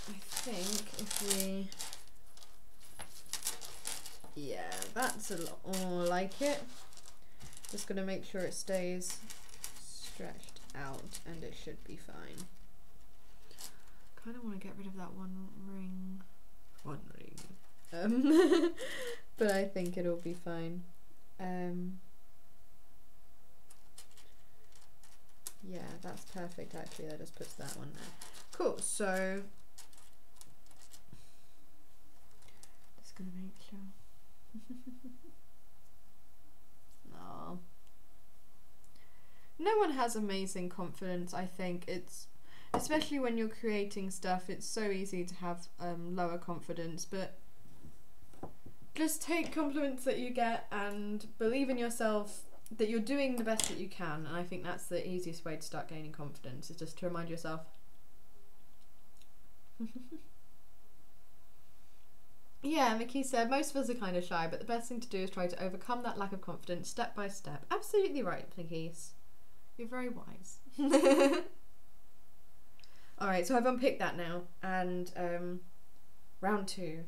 A: I think if we... Yeah, that's a lot more like it. Just gonna make sure it stays stretched out and it should be fine. Kind of want to get rid of that one ring. But I think it'll be fine. Yeah, that's perfect actually. That just puts that one there. Cool, so just gonna make sure. No. No one has amazing confidence, I think. It's, especially when you're creating stuff, it's so easy to have lower confidence, but just take compliments that you get and believe in yourself that you're doing the best that you can, and I think that's the easiest way to start gaining confidence, is just to remind yourself. Yeah, Mickey said, most of us are kind of shy, but the best thing to do is try to overcome that lack of confidence step by step. Absolutely right, Mickey. You're very wise. Alright, so I've unpicked that now, and round 2.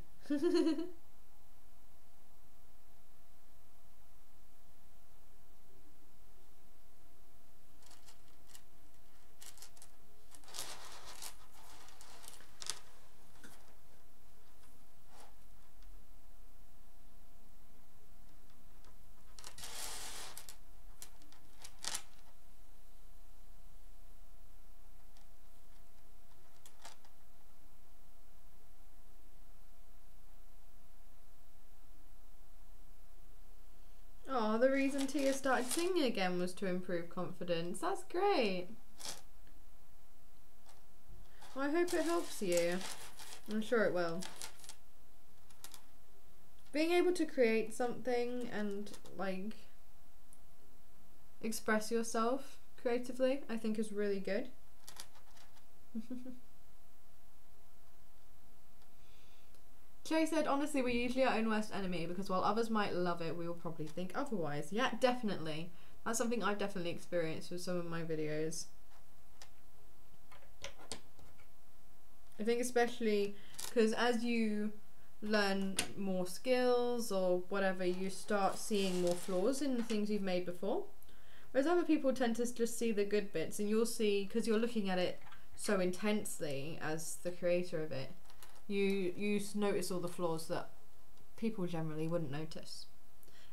A: Oh, the reason Tia started singing again was to improve confidence. That's great. Well, I hope it helps you. I'm sure it will. Being able to create something and, like, express yourself creatively, I think is really good. Jay said, honestly, we're usually our own worst enemy because while others might love it, we will probably think otherwise. Yeah, definitely. That's something I've definitely experienced with some of my videos. I think especially because as you learn more skills or whatever, you start seeing more flaws in the things you've made before. Whereas other people tend to just see the good bits, and you'll see, because you're looking at it so intensely as the creator of it, you notice all the flaws that people generally wouldn't notice.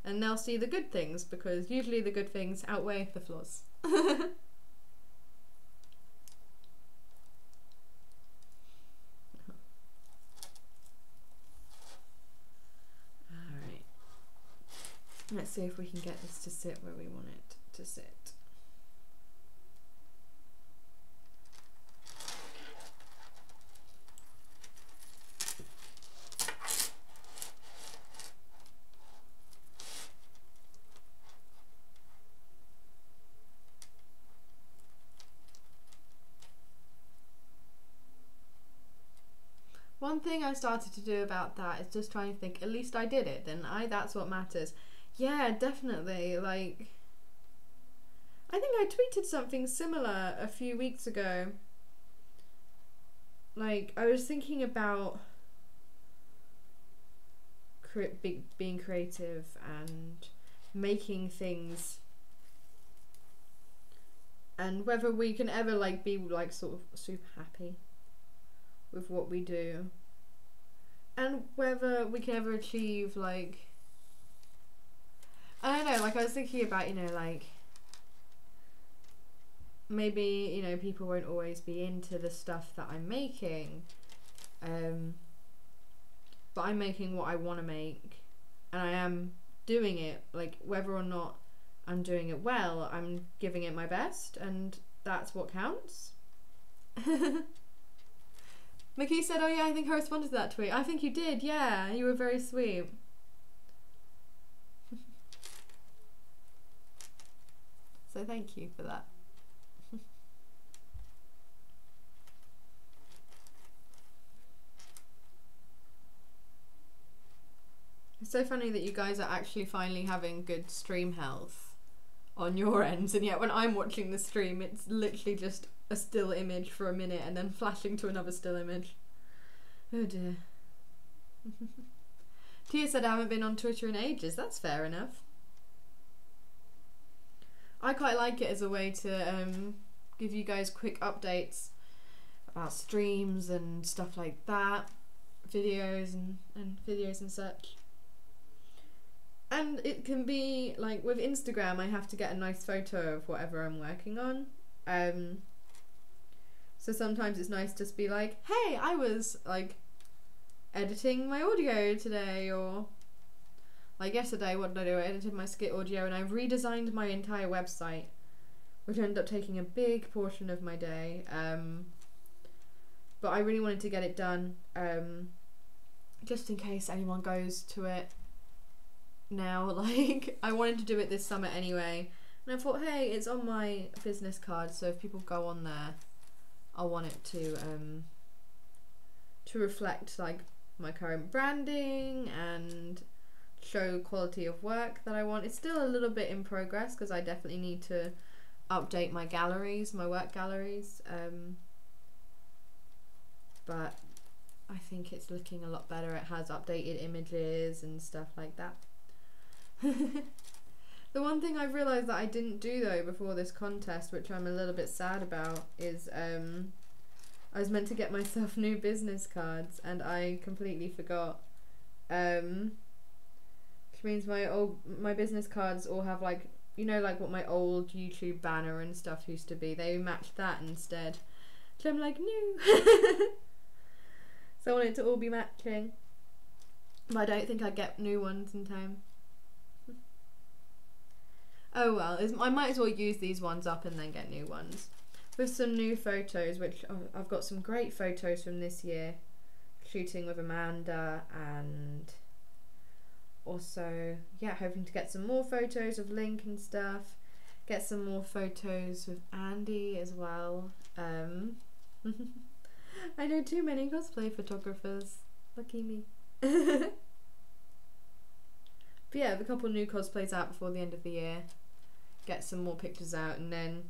A: And they'll see the good things, because usually the good things outweigh the flaws. Alright. Let's see if we can get this to sit where we want it to sit. One thing I started to do about that is just trying to think, at least I did it, didn't I? That's what matters. Yeah, definitely. Like, I think I tweeted something similar a few weeks ago. Like, I was thinking about being creative and making things, and whether we can ever, like, be, like, sort of super happy with what we do, and whether we can ever achieve, like, I don't know, like, I was thinking about, you know, like, maybe, you know, people won't always be into the stuff that I'm making, but I'm making what I want to make, and I am doing it, like, whether or not I'm doing it well. I'm giving it my best, and that's what counts. Mickey said, oh yeah, I think I responded to that tweet. I think you did, yeah. You were very sweet. So thank you for that. It's so funny that you guys are actually finally having good stream health on your ends, and yet when I'm watching the stream, it's literally just a still image for a minute and then flashing to another still image. Oh dear. Tia said I haven't been on Twitter in ages. That's fair enough. I quite like it as a way to give you guys quick updates about streams and stuff like that, videos and videos and such. And it can be like with Instagram, I have to get a nice photo of whatever I'm working on. So sometimes it's nice to just be like, hey, I was like editing my audio today, or like yesterday, what did I do? I edited my skit audio and I redesigned my entire website, which ended up taking a big portion of my day. But I really wanted to get it done, just in case anyone goes to it now. Like, I wanted to do it this summer anyway, and I thought, hey, it's on my business card, so if people go on there, I want it to reflect like my current branding and show quality of work that I want. It's still a little bit in progress because I definitely need to update my galleries, my work galleries, but I think it's looking a lot better. It has updated images and stuff like that. The one thing I've realised that I didn't do though before this contest, which I'm a little bit sad about, is I was meant to get myself new business cards and I completely forgot. Which means my business cards all have like, you know, like what my old YouTube banner and stuff used to be. They matched that instead. So I'm like, no. So I want it to all be matching, but I don't think I get new ones in time. Oh well, I might as well use these ones up and then get new ones. With some new photos, which I've got some great photos from this year, shooting with Amanda, and also, yeah, hoping to get some more photos of Link and stuff, get some more photos with Andy as well. I know too many cosplay photographers, lucky me. But yeah, I have a couple new cosplays out before the end of the year, get some more pictures out, and then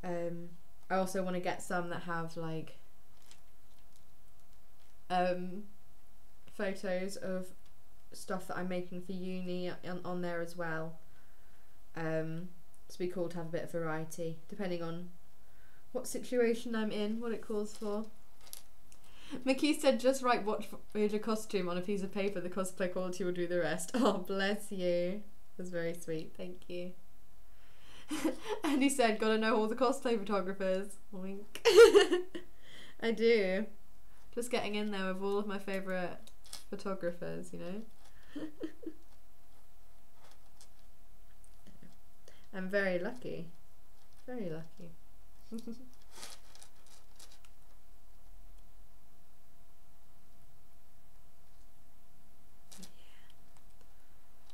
A: I also want to get some that have like photos of stuff that I'm making for uni on there as well. It'd be cool to have a bit of variety depending on what situation I'm in, what it calls for. Mickey said, just write watch Voyager costume on a piece of paper, the cosplay quality will do the rest. Oh, bless you. That's very sweet, thank you. And he said, gotta know all the cosplay photographers. Wink. I do. Just getting in there with all of my favourite photographers, you know. I'm very lucky. Very lucky.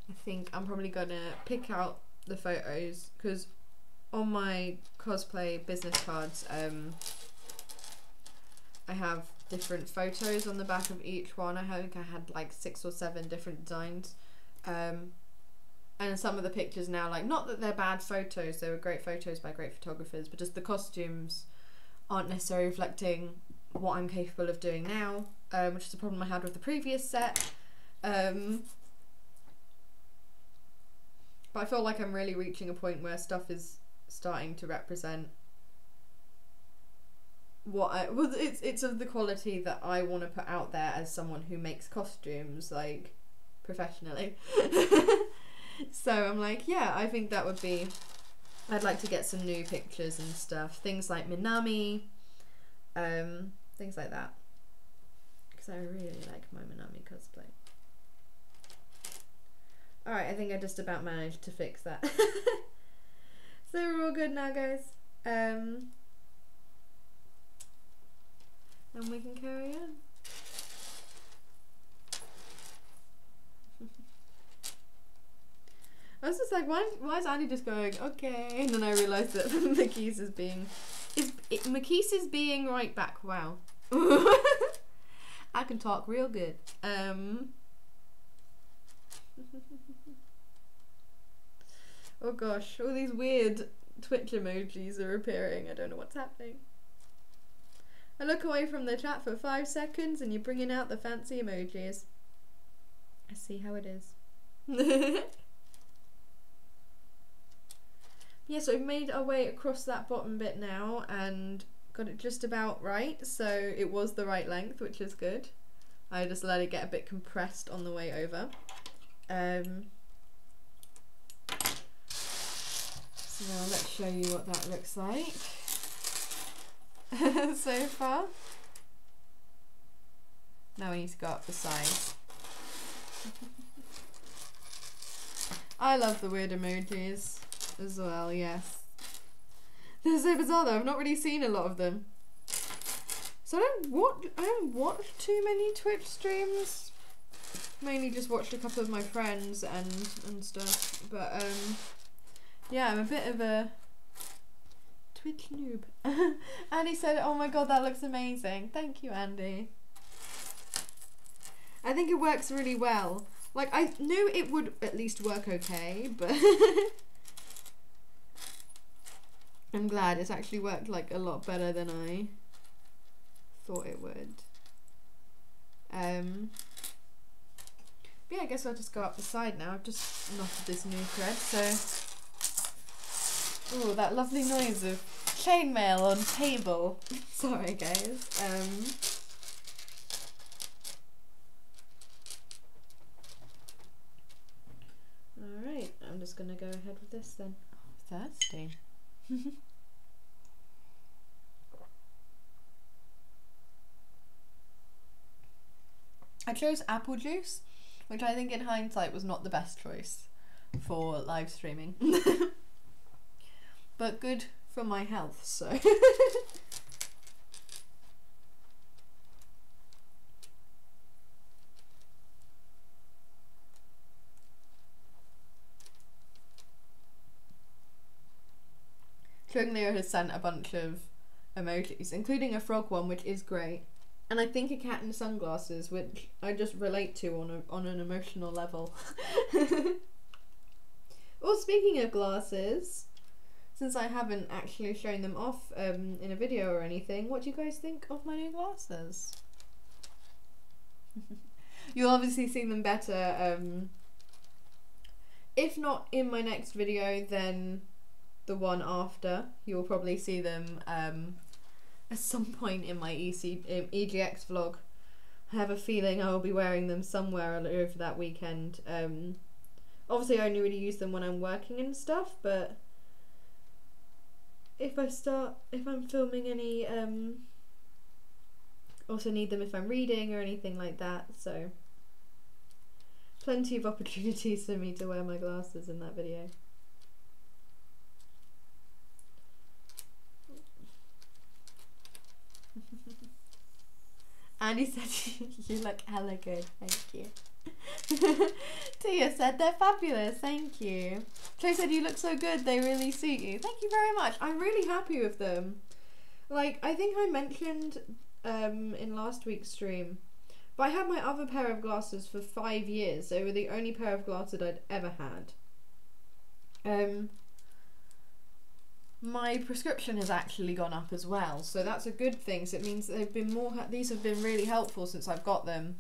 A: I think I'm probably gonna pick out the photos, because on my cosplay business cards I have different photos on the back of each one. I think I had like 6 or 7 different designs, and some of the pictures now, like, not that they're bad photos, they were great photos by great photographers, but just the costumes aren't necessarily reflecting what I'm capable of doing now, which is a problem I had with the previous set. But I feel like I'm really reaching a point where stuff is starting to represent what it's of the quality that I want to put out there as someone who makes costumes, like, professionally. So I'm like, yeah, I think that would be, I'd like to get some new pictures and stuff, things like Minami, things like that, because I really like my Minami cosplay. Alright, I think I just about managed to fix that. So we're all good now, guys. And we can carry on. I was just like, why is Andy just going, okay? And then I realised that Makis is being... Makis is being right back, wow. I can talk real good. Oh gosh, all these weird Twitch emojis are appearing. I don't know what's happening. I look away from the chat for 5 seconds and you're bringing out the fancy emojis. I see how it is. Yeah, so we've made our way across that bottom bit now and got it just about right. So it was the right length, which is good. I just let it get a bit compressed on the way over. So now let's show you what that looks like so far. Now we need to go up the sides. I love the weird emojis as well, yes. They're so bizarre though, I've not really seen a lot of them. So I don't watch too many Twitch streams. Mainly just watched a couple of my friends and stuff. But yeah, I'm a bit of a Twitch noob. Andy said, oh my god, that looks amazing. Thank you, Andy. I think it works really well. Like, I knew it would at least work okay, but I'm glad it's actually worked like a lot better than I thought it would. Yeah, I guess I'll just go up the side now. I've just knotted this new thread, so... Oh, that lovely noise of chainmail on table. Sorry, guys. Alright, I'm just gonna go ahead with this then. Oh, thirsty. I chose apple juice, which I think in hindsight was not the best choice for live streaming. But good for my health, so. Leo has sent a bunch of emojis, including a frog one, which is great. And I think a cat in sunglasses, which I just relate to on an emotional level. Well, speaking of glasses, since I haven't actually shown them off in a video or anything, what do you guys think of my new glasses? You'll obviously see them better, if not in my next video, then the one after. You'll probably see them at some point in my EGX vlog. I have a feeling I will be wearing them somewhere over that weekend. Obviously I only really use them when I'm working and stuff, but if I'm filming any, also need them if I'm reading or anything like that, so plenty of opportunities for me to wear my glasses in that video. Andy said you look hella good, thank you. Tia said they're fabulous, thank you. Chloe said you look so good, they really suit you. Thank you very much, I'm really happy with them. Like, I think I mentioned in last week's stream, but I had my other pair of glasses for 5 years. They were the only pair of glasses I'd ever had. My prescription has actually gone up as well, so that's a good thing. So it means they've been these have been really helpful since I've got them.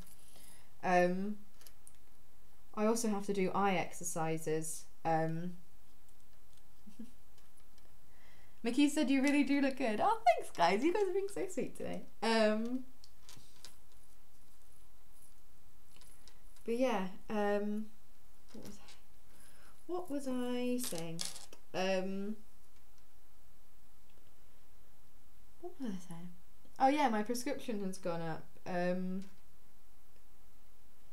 A: I also have to do eye exercises. Mickey said you really do look good. Oh, thanks guys, you guys are being so sweet today. But yeah, what was I saying? What was I saying? Oh yeah, my prescription has gone up.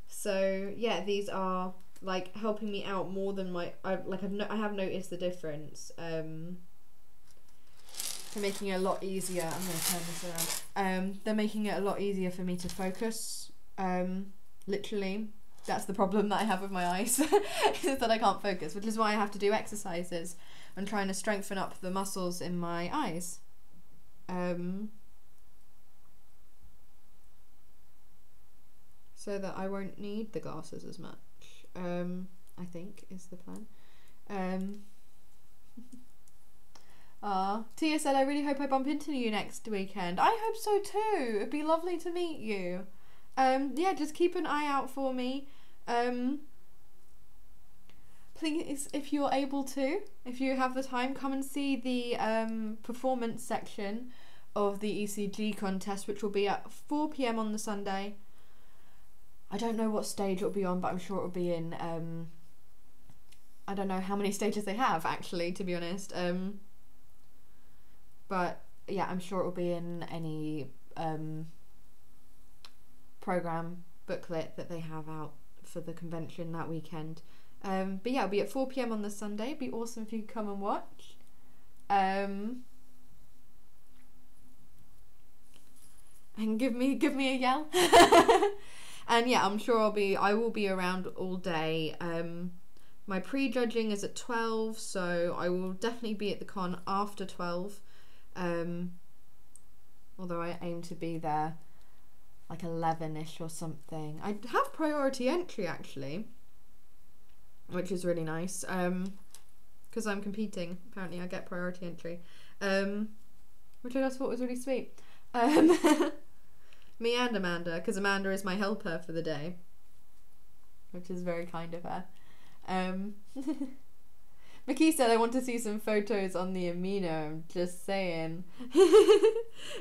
A: So yeah, these are like helping me out more than I have noticed the difference. They're making it a lot easier. I'm gonna turn this around. They're making it a lot easier for me to focus. Literally, that's the problem that I have with my eyes, is that I can't focus, which is why I have to do exercises and trying to strengthen up the muscles in my eyes. So that I won't need the glasses as much. I think is the plan. Tia said, I really hope I bump into you next weekend. I hope so too. It'd be lovely to meet you. Yeah, just keep an eye out for me. Please, if you're able to, if you have the time, come and see the performance section of the ECG contest, which will be at 4 PM on the Sunday. I don't know what stage it'll be on, but I'm sure it'll be in, I don't know how many stages they have, actually, to be honest. But yeah, I'm sure it'll be in any program booklet that they have out for the convention that weekend. But yeah, it'll be at 4 PM on the Sunday. It'd be awesome if you could come and watch. And give me a yell. And yeah, I'm sure I will be around all day. My pre-judging is at 12, so I will definitely be at the con after 12. Although I aim to be there like 11ish or something. I have priority entry actually, which is really nice. Because I'm competing, apparently I get priority entry. Which I just thought was really sweet. Me and Amanda, because Amanda is my helper for the day, which is very kind of her. Mickey said, I want to see some photos on the AMINO. I'm just saying.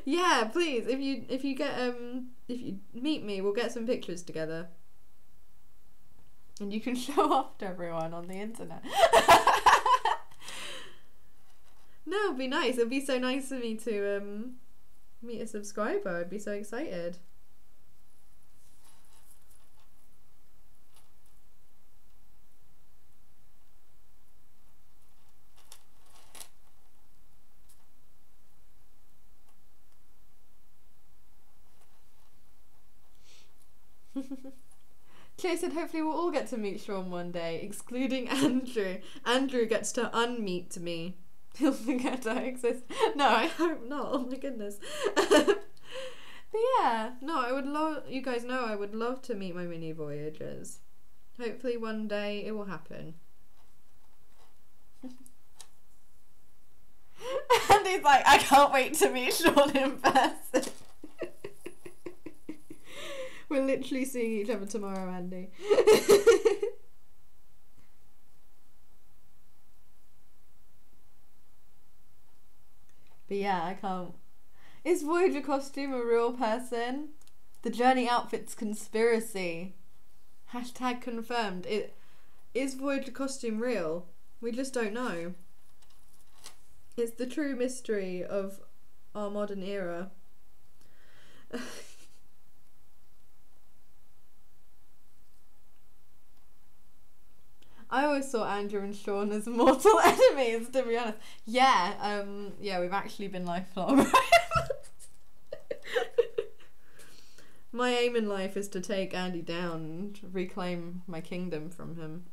A: Yeah, please, if you meet me, we'll get some pictures together. And you can show off to everyone on the internet. No, it'd be nice. It'd be so nice of me to meet a subscriber. I'd be so excited. Clay said, hopefully we'll all get to meet Sean one day, excluding Andrew. Andrew gets to unmeet me. He'll forget I exist. No, I hope not. Oh my goodness. But yeah, no, I would love, you guys know I would love to meet my mini Voyagers. Hopefully one day it will happen. And he's like, I can't wait to meet Sean in person. We're literally seeing each other tomorrow, Andy. But yeah, I can't. Is Voyager costume a real person? The Journey outfit's conspiracy. Hashtag confirmed. Is Voyager costume real? We just don't know. It's the true mystery of our modern era. I always saw Andrew and Sean as mortal enemies, to be honest. Yeah, yeah, we've actually been lifelong. My aim in life is to take Andy down and reclaim my kingdom from him.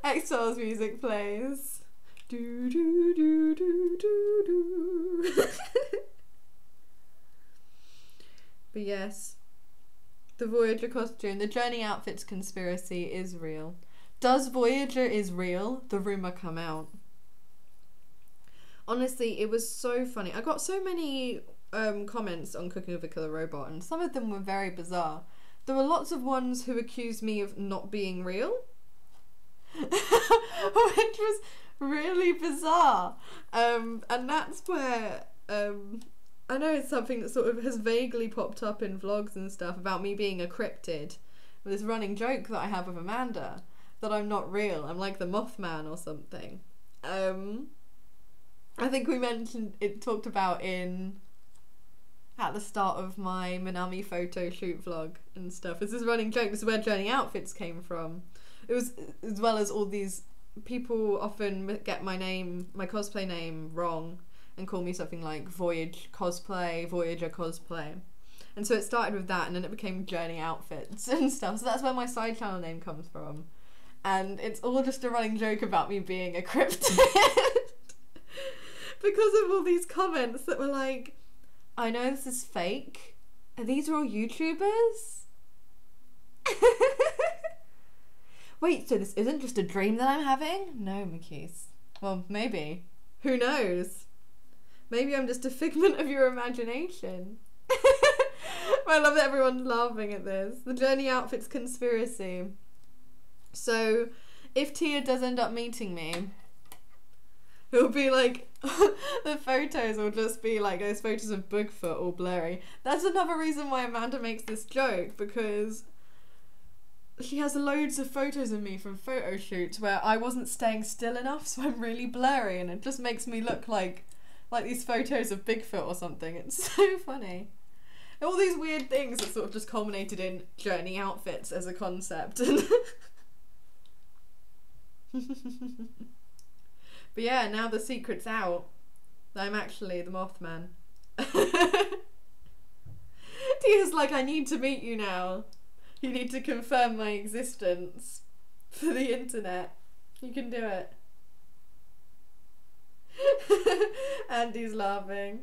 A: Exile's music plays. Do do do do do do. But yes. The Voyager costume, the Journey outfit's conspiracy is real. Does Voyager is real? The rumour come out. Honestly, it was so funny. I got so many comments on Cooking with a Killer Robot, and some of them were very bizarre. There were lots of ones who accused me of not being real, which was really bizarre. And that's where I know it's something that sort of has vaguely popped up in vlogs and stuff about me being a cryptid. This running joke that I have with Amanda, that I'm not real. I'm like the Mothman or something. I think we mentioned it, talked about in at the start of my Minami photo shoot vlog and stuff. This is a running joke. This is where Journey Outfits came from. It was, as well as all these people often get my cosplay name wrong and call me something like Voyage Cosplay, Voyager Cosplay. And so it started with that, and then it became Journey Outfits and stuff. So that's where my side channel name comes from. And it's all just a running joke about me being a cryptid. Because of all these comments that were like, I know this is fake. These are all YouTubers? Wait, so this isn't just a dream that I'm having? No, Makis. Well, maybe. Who knows? Maybe I'm just a figment of your imagination. I love that everyone's laughing at this. The Journey Outfits conspiracy. So, if Tia does end up meeting me, it'll be like, the photos will just be like those photos of Bigfoot all blurry. That's another reason why Amanda makes this joke, because she has loads of photos of me from photo shoots where I wasn't staying still enough, so I'm really blurry, and it just makes me look like these photos of Bigfoot or something. It's so funny. All these weird things that sort of just culminated in Journey Outfits as a concept. But yeah, now the secret's out. I'm actually the Mothman. Tia's like, I need to meet you now. You need to confirm my existence for the internet. You can do it. Andy's laughing.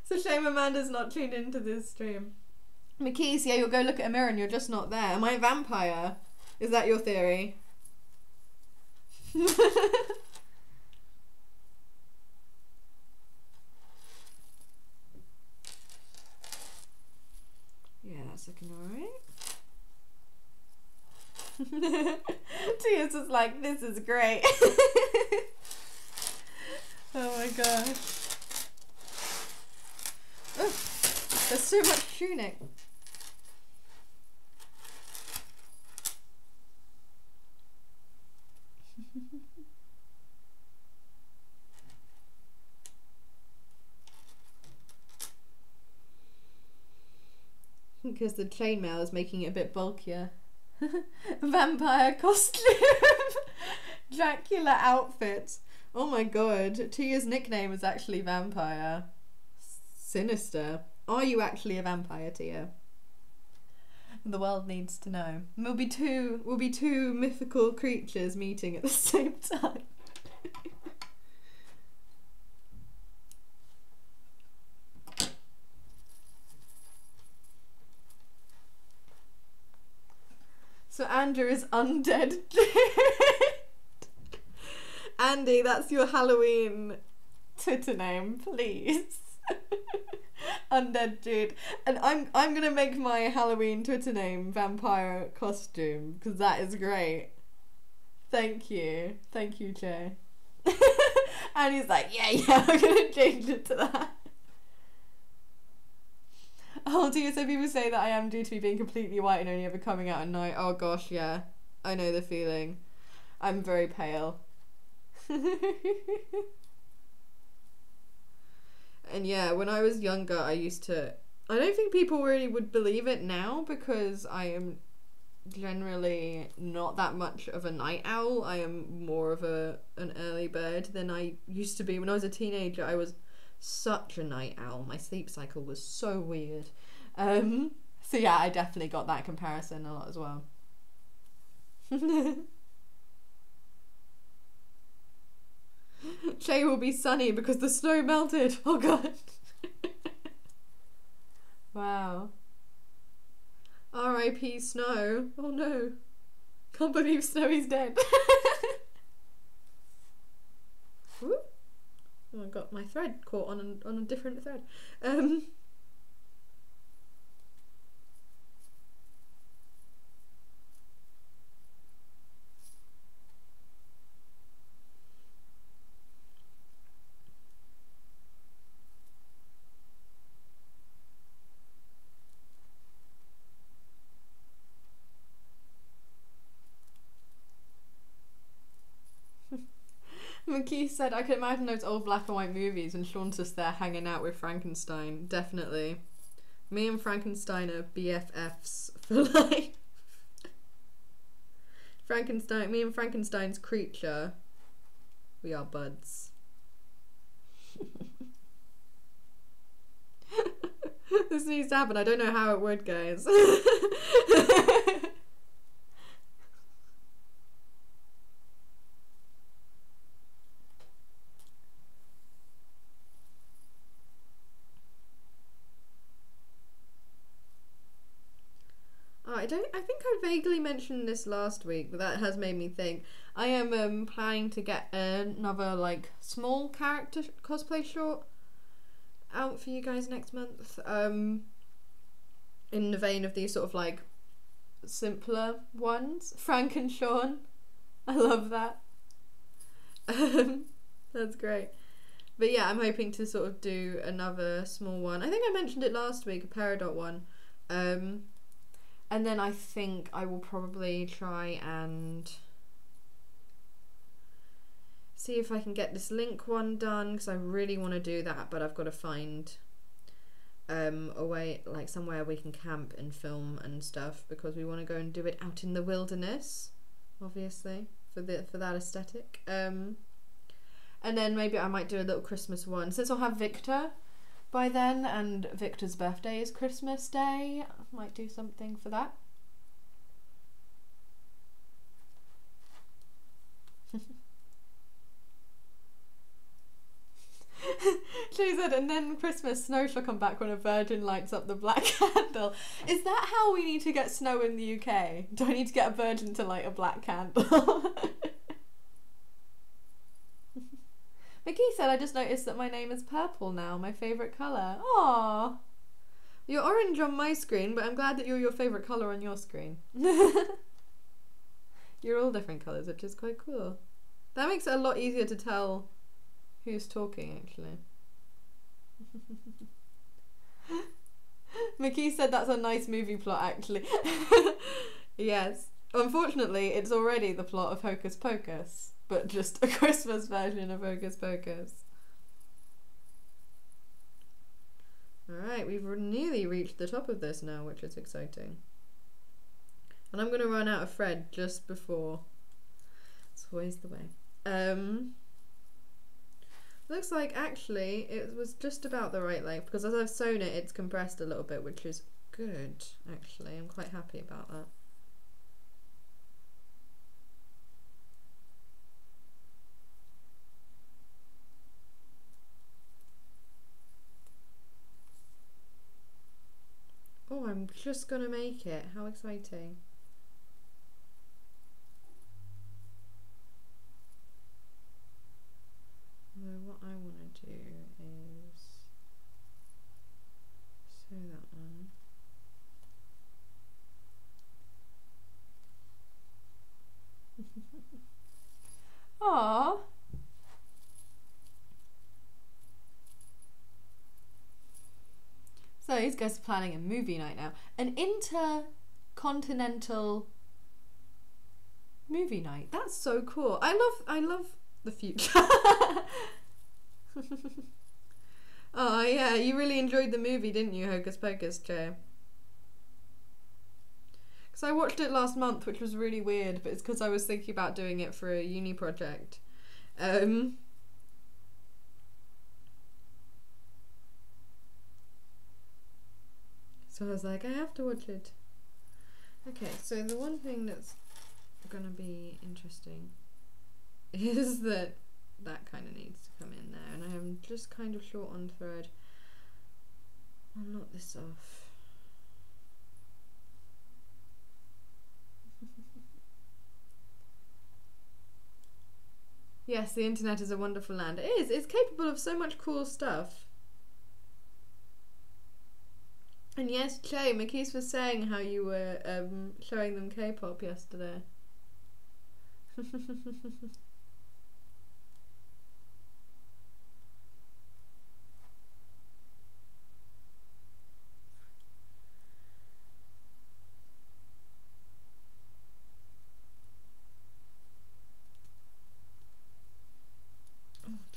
A: It's a shame Amanda's not tuned into this stream. Makis, yeah, you'll go look at a mirror and you're just not there. Am I a vampire? Is that your theory? Yeah, that's looking alright. Tia's just like, this is great. Oh my gosh. Oh, there's so much tunic. Because the chainmail is making it a bit bulkier. Vampire costume. Dracula outfit. Oh my god. Tia's nickname is actually Vampire. Sinister. Are you actually a vampire, Tia? The world needs to know. We'll be two mythical creatures meeting at the same time. So Andrew is undead. Andy, that's your Halloween Twitter name, please. Undead dude. And I'm gonna make my Halloween Twitter name Vampire Costume, because that is great. Thank you, Jay. And he's like, yeah, I'm gonna change it to that. Oh dear, so people say that I am due to be being completely white and only ever coming out at night. Oh gosh, yeah. I know the feeling. I'm very pale. And yeah, when I was younger, I don't think people really would believe it now, because I am generally not that much of a night owl. I am more of an early bird than I used to be. When I was a teenager, I was such a night owl. My sleep cycle was so weird. So yeah, I definitely got that comparison a lot as well. Shay will be sunny because the snow melted. Oh god. Wow. R.I.P. Snow. Oh no. Can't believe Snowy's dead. Ooh. Oh, I got my thread caught on a different thread. McKee said, I can imagine those old black and white movies and Sean's just there hanging out with Frankenstein. Definitely. Me and Frankenstein are BFFs for life. Me and Frankenstein's creature. We are buds. This needs to happen. I don't know how it would, guys. I think I vaguely mentioned this last week, but that has made me think. I am planning to get another like small character cosplay short out for you guys next month. In the vein of these sort of like simpler ones. Frank and Sean. I love that. That's great. But yeah, I'm hoping to sort of do another small one. I think I mentioned it last week, a Peridot one. And then I think I will probably try and see if I can get this Link one done, because I really want to do that, but I've got to find a way, like somewhere we can camp and film and stuff, because we want to go and do it out in the wilderness, obviously, for that aesthetic. And then maybe I might do a little Christmas one, since I'll have Victor by then, and Victor's birthday is Christmas Day. I might do something for that. She said, and then Christmas snow shall come back when a virgin lights up the black candle. Is that how we need to get snow in the UK? Do I need to get a virgin to light a black candle? Mickey said, I just noticed that my name is purple now, my favourite colour. Aww. You're orange on my screen, but I'm glad that you're your favourite colour on your screen. You're all different colours, which is quite cool. That makes it a lot easier to tell who's talking, actually. Mickey said that's a nice movie plot, actually. Yes. Unfortunately, it's already the plot of Hocus Pocus, but just a Christmas version of Hocus Pocus. Alright, we've nearly reached the top of this now, which is exciting. And I'm going to run out of thread just before. It's always the way. Looks like actually it was just about the right length, because as I've sewn it, it's compressed a little bit, which is good, actually. I'm quite happy about that. Oh, I'm just gonna make it. How exciting. So what I want to do is sew that one. Aww. So these guys are planning a movie night now. An intercontinental movie night. That's so cool. I love the future. Oh yeah, you really enjoyed the movie, didn't you, Hocus Pocus, Jay? Because I watched it last month, which was really weird, but it's because I was thinking about doing it for a uni project. So I was like, I have to watch it. Okay, so the one thing that's gonna be interesting is that kind of needs to come in there, and I am just kind of short on thread. I'll knot this off. Yes, the internet is a wonderful land. It is. It's capable of so much cool stuff. And yes, Jay, Makis was saying how you were showing them K-pop yesterday.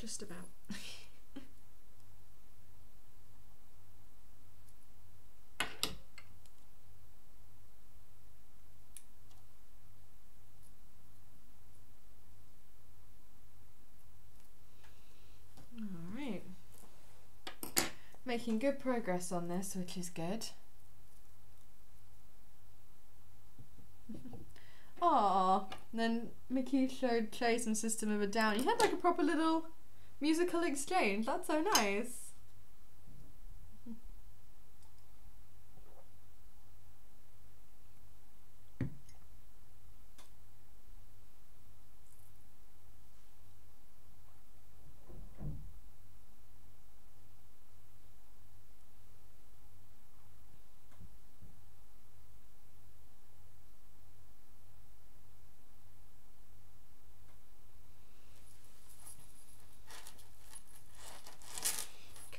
A: Just about. Alright. Making good progress on this, which is good. Aww. And then Mickey showed Chase some System of a Down. You had like a proper little musical exchange. That's so nice.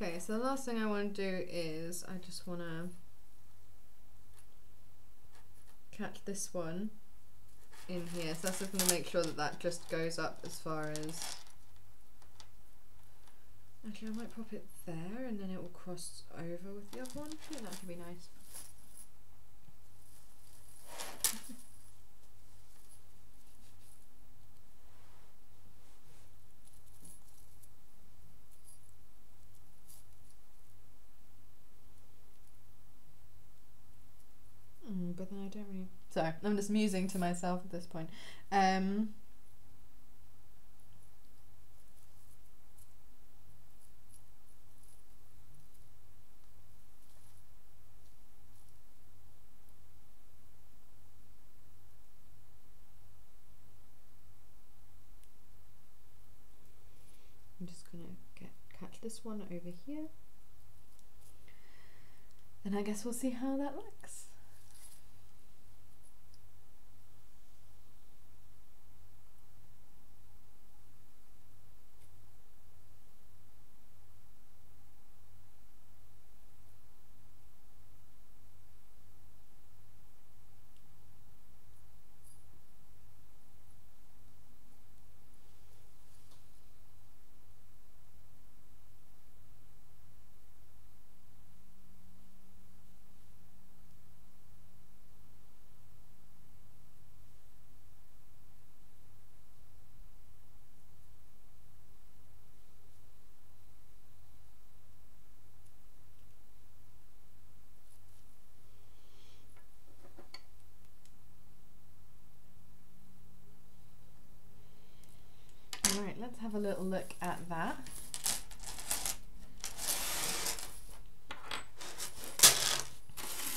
A: Okay, so the last thing I want to do is I just want to catch this one in here. So that's just going to make sure that that just goes up as far as... Actually, I might pop it there and then it will cross over with the other one. I think that could be nice. But then I don't really... Sorry, I'm just musing to myself at this point. I'm just going to catch this one over here. Then I guess we'll see how that looks. Alright, let's have a little look at that.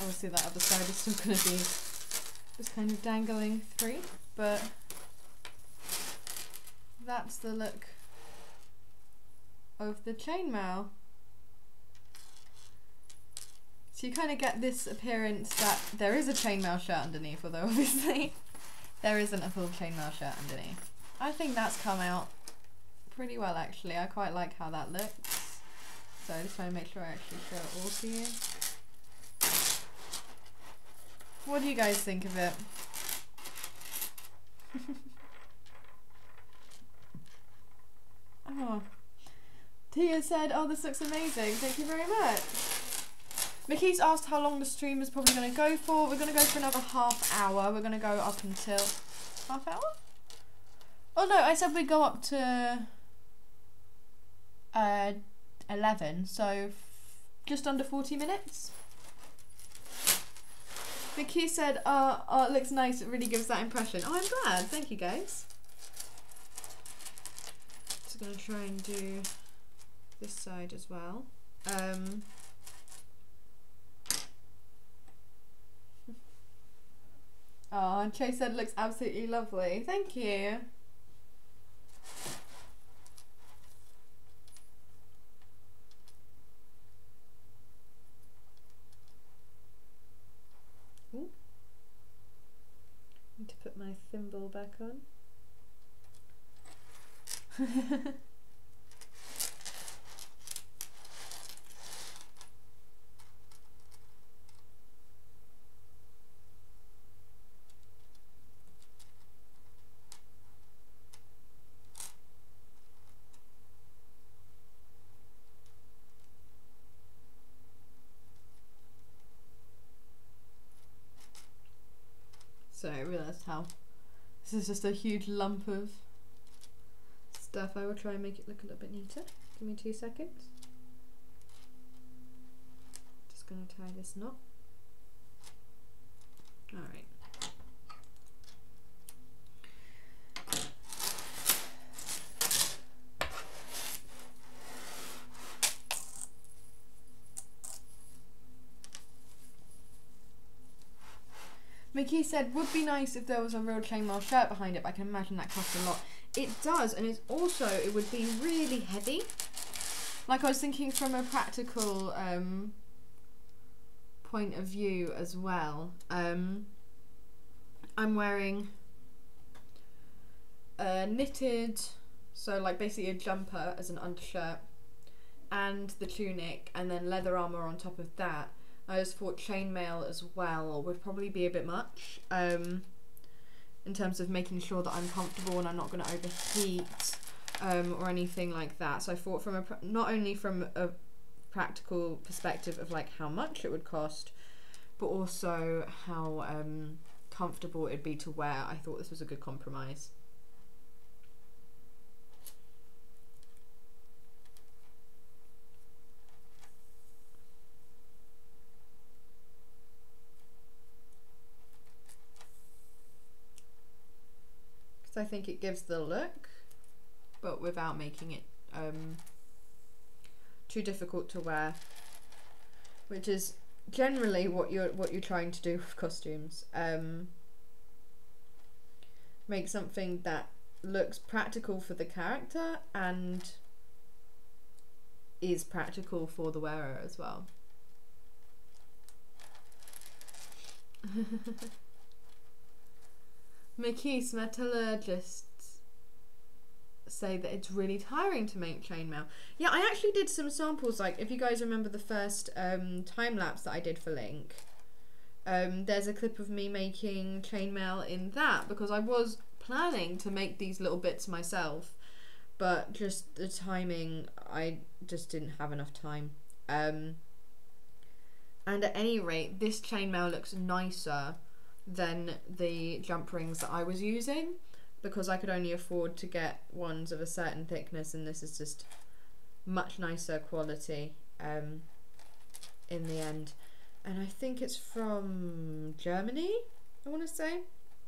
A: Obviously that other side is still going to be just kind of dangling through, but that's the look of the chainmail. So you kind of get this appearance that there is a chainmail shirt underneath, although obviously there isn't a full chainmail shirt underneath. I think that's come out pretty well actually. I quite like how that looks. So I just want to make sure I actually show it all to you. What do you guys think of it? Oh, Tia said, oh, this looks amazing. Thank you very much. Mickey's asked how long the stream is probably going to go for. We're going to go for another half hour. We're going to go up until half hour? Oh no, I said we'd go up to 11, so just under 40 minutes. Vicky said, oh, it looks nice, it really gives that impression. Oh, I'm glad, thank you guys. Just gonna try and do this side as well. Oh, and Chase said it looks absolutely lovely. Thank you. Ooh. Need to put my thimble back on. So I realised how this is just a huge lump of stuff. I will try and make it look a little bit neater. Give me 2 seconds. Just going to tie this knot. Alright. Mickey said, would be nice if there was a real chainmail shirt behind it, but I can imagine that costs a lot. It does, and it's also, it would be really heavy. Like I was thinking from a practical point of view as well. I'm wearing a knitted, so like basically a jumper as an undershirt, and the tunic, and then leather armour on top of that. I just thought chainmail as well would probably be a bit much in terms of making sure that I'm comfortable and I'm not going to overheat or anything like that. So I thought from not only from a practical perspective of like how much it would cost, but also how comfortable it'd be to wear. I thought this was a good compromise. I think it gives the look, but without making it too difficult to wear, which is generally what you're trying to do with costumes. Make something that looks practical for the character and is practical for the wearer as well. Mickey's metallurgists say that it's really tiring to make chainmail. Yeah, I actually did some samples, like if you guys remember the first time lapse that I did for Link, there's a clip of me making chainmail in that, because I was planning to make these little bits myself, but just the timing, I just didn't have enough time. And at any rate, this chainmail looks nicer than the jump rings that I was using, because I could only afford to get ones of a certain thickness, and this is just much nicer quality in the end. And I think it's from Germany, I want to say.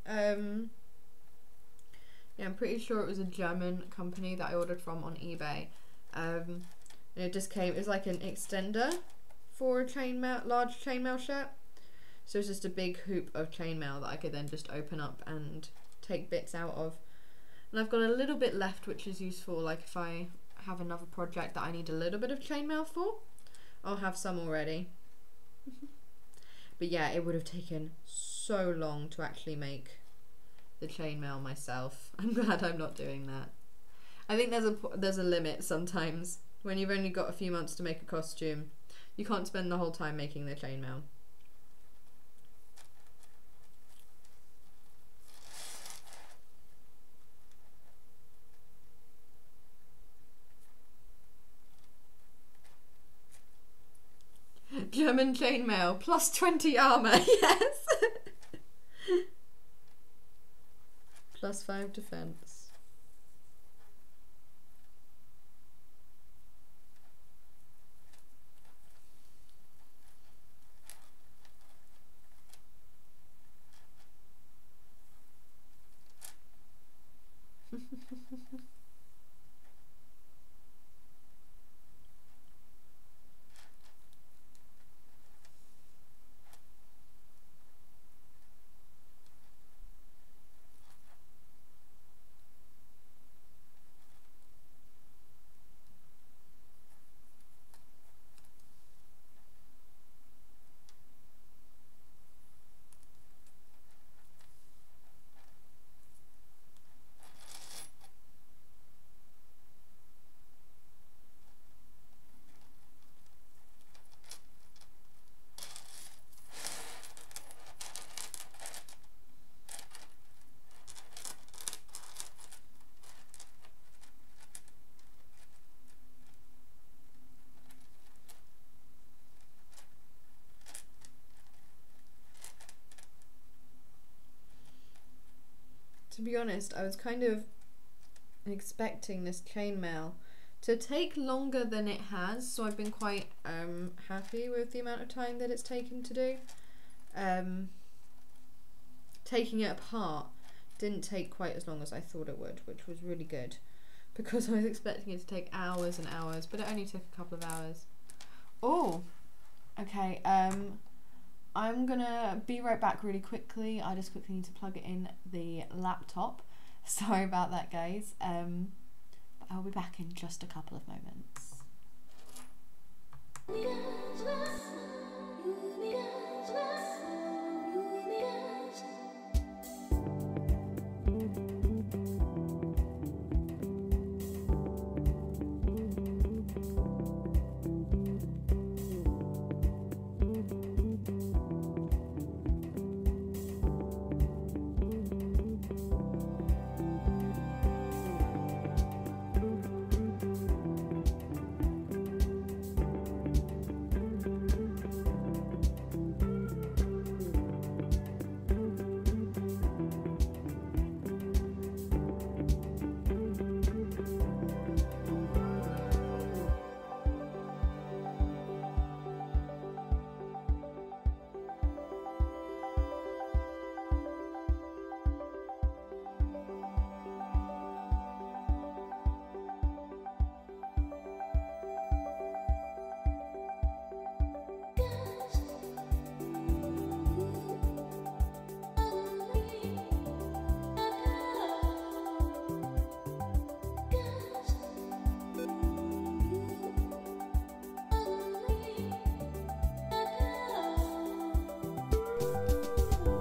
A: Yeah, I'm pretty sure it was a German company that I ordered from on eBay. And it just came, it was like an extender for a chainmail, large chainmail shirt. So it's just a big hoop of chainmail that I could then just open up and take bits out of. And I've got a little bit left, which is useful, like if I have another project that I need a little bit of chainmail for, I'll have some already. But yeah, it would have taken so long to actually make the chainmail myself. I'm glad I'm not doing that. I think there's a limit sometimes. When you've only got a few months to make a costume, you can't spend the whole time making the chainmail. German chainmail, plus 20 armour, yes! Plus 5 defence. To be honest, I was kind of expecting this chainmail to take longer than it has, so I've been quite happy with the amount of time that it's taken to do. Taking it apart didn't take quite as long as I thought it would, which was really good, because I was expecting it to take hours and hours, but it only took a couple of hours. Oh, okay, I'm gonna be right back really quickly. I just quickly need to plug it in the laptop. Sorry about that, guys. But I'll be back in just a couple of moments.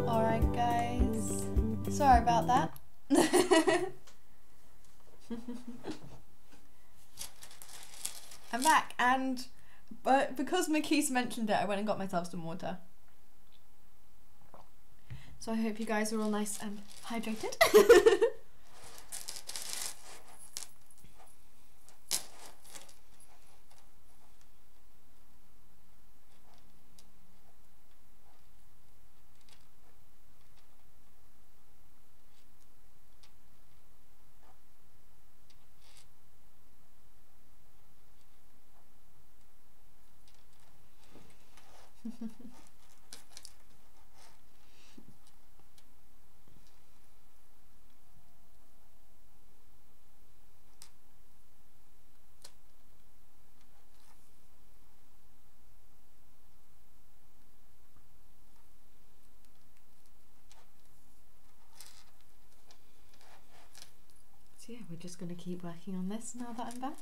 A: Alright guys, sorry about that. I'm back, and because Makis mentioned it, I went and got myself some water. So I hope you guys are all nice and hydrated. So yeah, we're just going to keep working on this now that I'm back.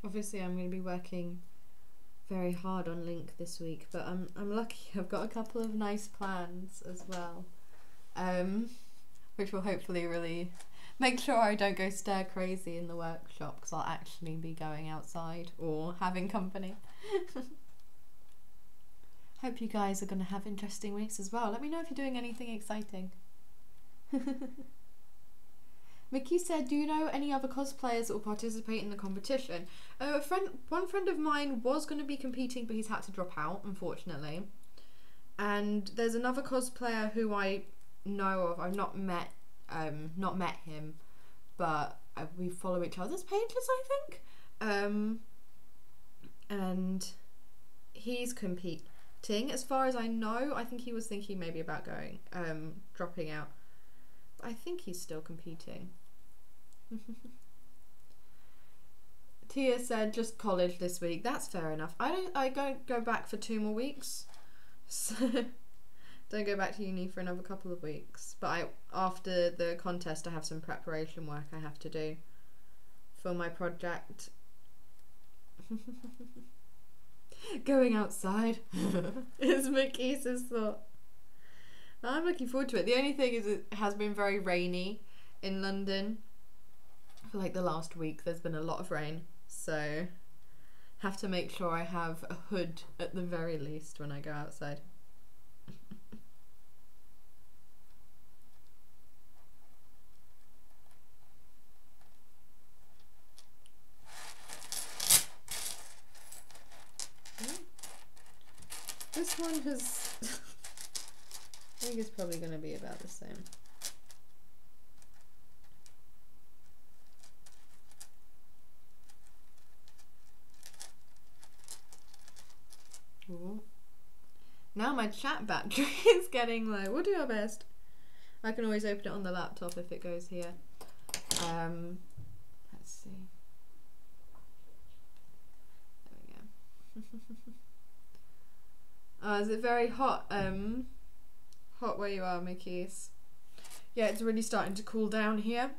A: Obviously I'm going to be working very hard on Link this week, but I'm lucky I've got a couple of nice plans as well, which will hopefully really make sure I don't go stir crazy in the workshop, because I'll actually be going outside or having company. Hope you guys are going to have interesting weeks as well. Let me know if you're doing anything exciting. Mickey said, do you know any other cosplayers that will participate in the competition? One friend of mine was going to be competing, but he's had to drop out, unfortunately. And there's another cosplayer who I know of. I've not met him, but we follow each other's pages, I think. And he's competing. As far as I know, I think he was thinking maybe about going, dropping out. But I think he's still competing. Tia said just college this week. That's fair enough. I don't go back for 2 more weeks, so don't go back to uni for another couple of weeks. But after the contest, I have some preparation work I have to do for my project. Going outside is Makis's thought. I'm looking forward to it. The only thing is it has been very rainy in London for like the last week. There's been a lot of rain, so Have to make sure I have a hood at the very least when I go outside. This one has I think it's probably going to be about the same. Ooh. Now my chat battery is getting low. We'll do our best. I can always open it on the laptop if it goes here. Let's see. There we go. Is it very hot? Hot where you are, Mickey's? Yeah, it's really starting to cool down here.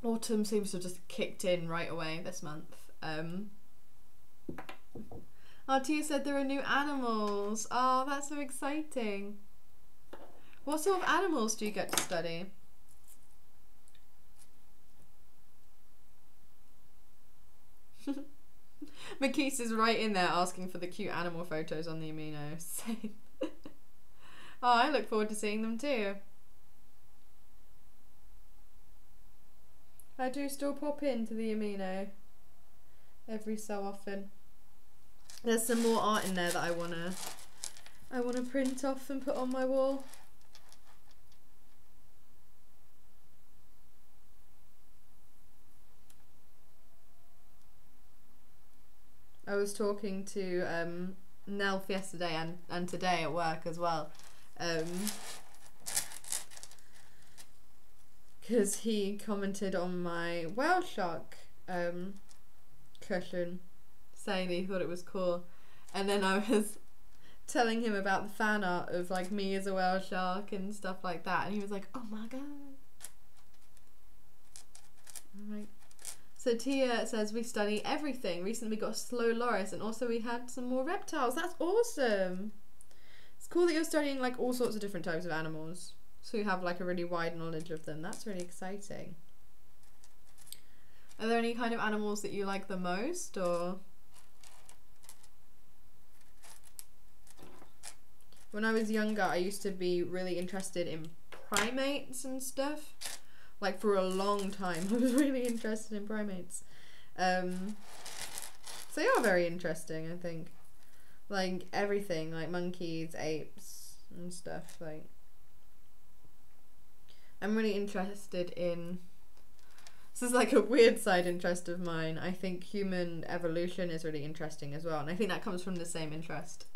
A: Autumn seems to have just kicked in right away this month. Tia said there are new animals. Oh, that's so exciting. What sort of animals do you get to study? Makis is right in there asking for the cute animal photos on the AMINO. Same. Oh, I look forward to seeing them too. I do still pop into the AMINO every so often. There's some more art in there that I wanna print off and put on my wall. I was talking to Nelf yesterday and today at work as well, because he commented on my whale shark cushion, saying that he thought it was cool, and then I was telling him about the fan art of like me as a whale shark and stuff like that, and he was like, "Oh my god!" I'm like, so Tia says we study everything. Recently we got a slow loris, and also we had some more reptiles. That's awesome. It's cool that you're studying like all sorts of different types of animals, so you have like a really wide knowledge of them. That's really exciting. Are there any kind of animals that you like the most, or? When I was younger, I used to be really interested in primates and stuff. Like for a long time, I was really interested in primates. So they are very interesting, I think. Like everything, like monkeys, apes, and stuff. Like, I'm really interested in. This is like a weird side interest of mine. I think human evolution is really interesting as well, and I think that comes from the same interest.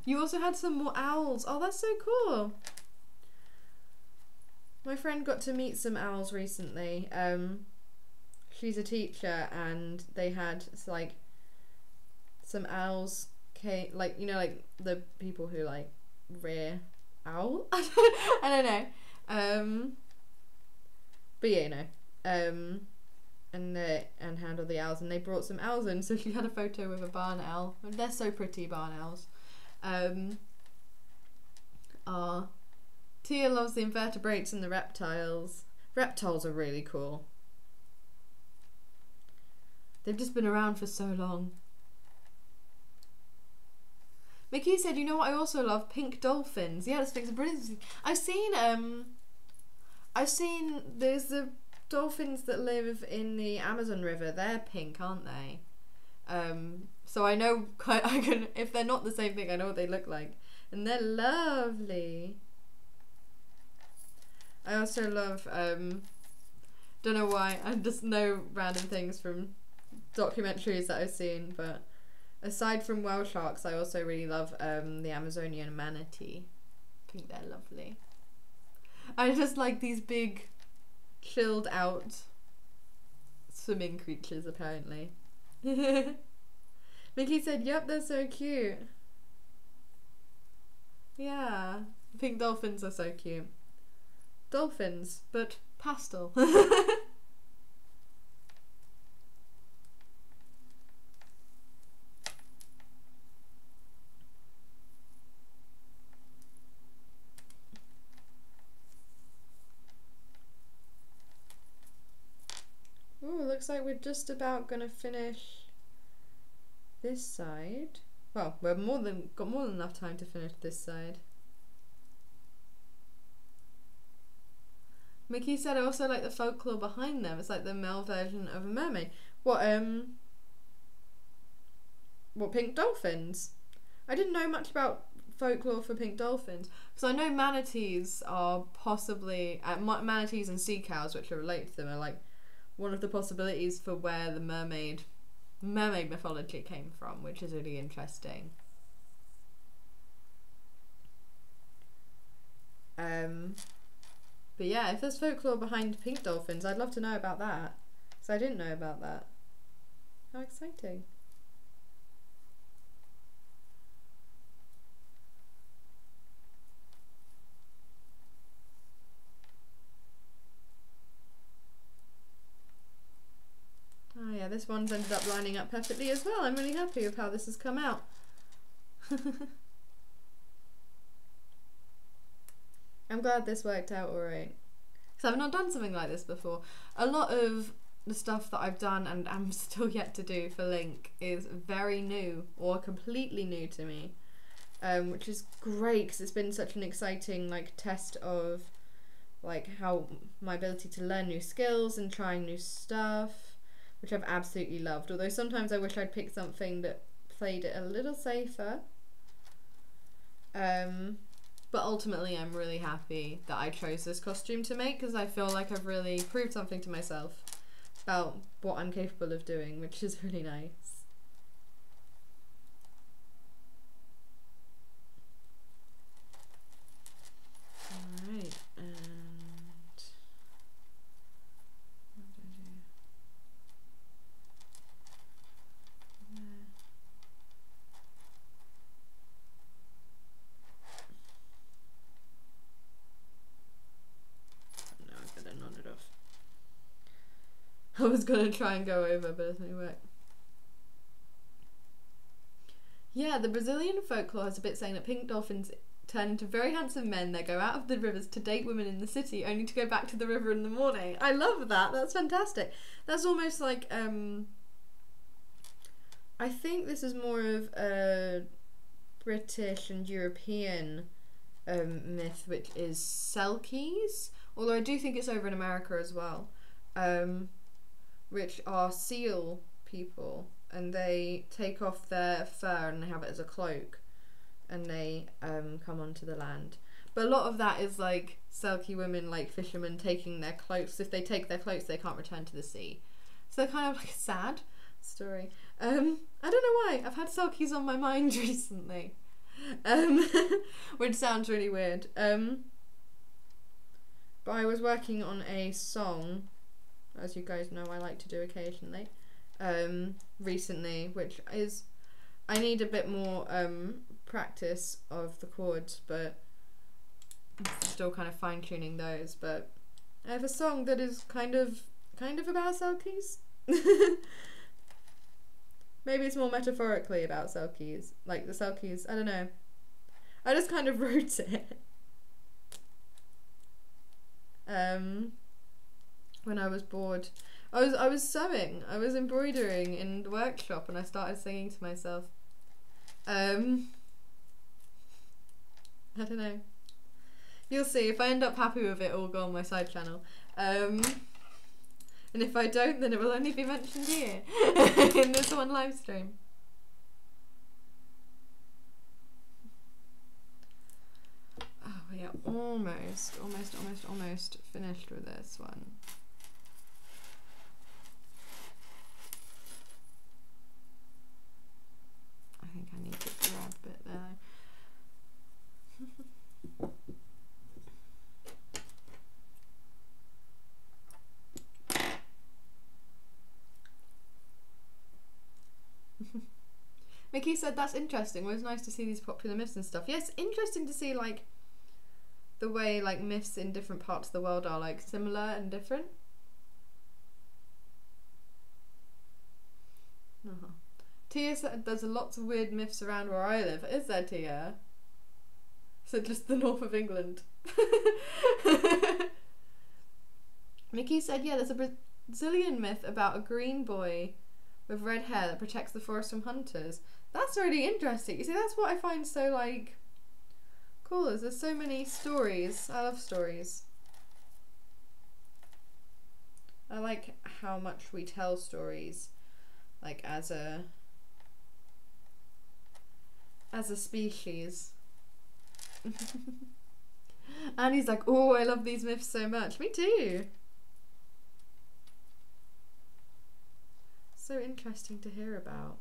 A: You also had some more owls. Oh, that's so cool. My friend got to meet some owls recently. She's a teacher, and they had like some owls came, like, you know, like the people who like rear owl. I don't know. But yeah, you know. And handle the owls, and they brought some owls in, so she had a photo with a barn owl. They're so pretty, barn owls. Tia loves the invertebrates and the reptiles. Reptiles are really cool. They've just been around for so long. Mickey said, you know what I also love? Pink dolphins. Yeah, this makes a brilliant. I've seen there's the dolphins that live in the Amazon River. They're pink, aren't they? So I know, I can, if they're not the same thing, I know what they look like. And they're lovely. I also love, don't know why, I just know random things from documentaries that I've seen, but aside from whale sharks, I also really love the Amazonian manatee. I think they're lovely. I just like these big, chilled out swimming creatures, apparently. Mickey said, yep, they're so cute. Yeah, pink dolphins are so cute. Dolphins, but pastel. Ooh, looks like we're just about gonna finish this side. Well, we've got more than enough time to finish this side. Mickey said I also like the folklore behind them. It's like the male version of a mermaid. What pink dolphins? I didn't know much about folklore for pink dolphins, because I know manatees are possibly manatees and sea cows, which are related to them, are like one of the possibilities for where the mermaid mythology came from, which is really interesting. But yeah, if there's folklore behind pink dolphins, I'd love to know about that, because I didn't know about that. How exciting. Oh yeah, this one's ended up lining up perfectly as well. I'm really happy with how this has come out. I'm glad this worked out alright. Because I've not done something like this before. A lot of the stuff that I've done and am still yet to do for Link is very new or completely new to me. Which is great, because it's been such an exciting like test of like how my ability to learn new skills and trying new stuff, which I've absolutely loved. Although sometimes I wish I'd picked something that played it a little safer. But ultimately I'm really happy that I chose this costume to make, because I feel like I've really proved something to myself about what I'm capable of doing, which is really nice. Alright, and what do I do? No, I better nod it off. I was gonna try and go over, but it doesn't work. Yeah, the Brazilian folklore has a bit saying that pink dolphins turn into very handsome men that go out of the rivers to date women in the city, only to go back to the river in the morning. I love that. That's fantastic. That's almost like I think this is more of a British and European myth, which is Selkies, although I do think it's over in America as well, which are seal people, and they take off their fur and they have it as a cloak, and they come onto the land. But a lot of that is like Selkie women, like fishermen, taking their cloaks. If they take their cloaks, they can't return to the sea. So they're kind of like a sad story. I don't know why. I've had Selkies on my mind recently, which sounds really weird. But I was working on a song, as you guys know I like to do occasionally, recently, which is, I need a bit more practice of the chords, but I'm still kind of fine-tuning those. But I have a song that is kind of about Selkies. Maybe it's more metaphorically about Selkies, like the Selkies, I don't know. I just kind of wrote it when I was bored. I was sewing, I was embroidering in the workshop, and I started singing to myself. I don't know. You'll see. If I end up happy with it, it'll go on my side channel. And if I don't, then it will only be mentioned here in this one live stream. Oh, we are almost finished with this one. I think I need to grab a bit there. Mickey said that's interesting. Well, it's nice to see these popular myths and stuff. Yes, interesting to see like the way like myths in different parts of the world are like similar and different. Tia said there's lots of weird myths around where I live. Is there, Tia? So just the north of England. Mickey said, yeah, there's a Zillion myth about a green boy with red hair that protects the forest from hunters. That's really interesting. You see, that's what I find so, like, cool, is there's so many stories. I love stories. I like how much we tell stories, like, as a species. And he's like, oh, I love these myths so much. Me too. So interesting to hear about.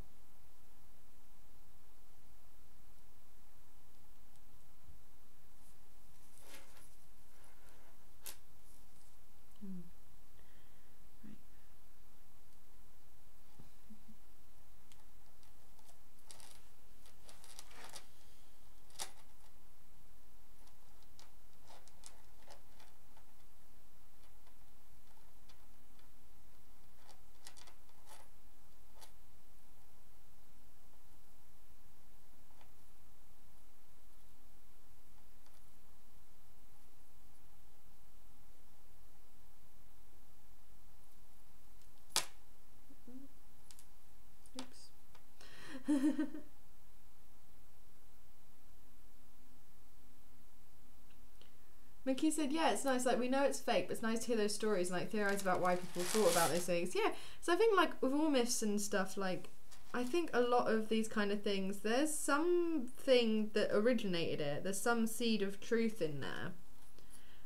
A: Mickey said, yeah, it's nice, like, we know it's fake, but it's nice to hear those stories and, like, theorise about why people thought about those things. Yeah, so I think, like, with all myths and stuff, like, I think a lot of these kind of things, there's something that originated it. There's some seed of truth in there.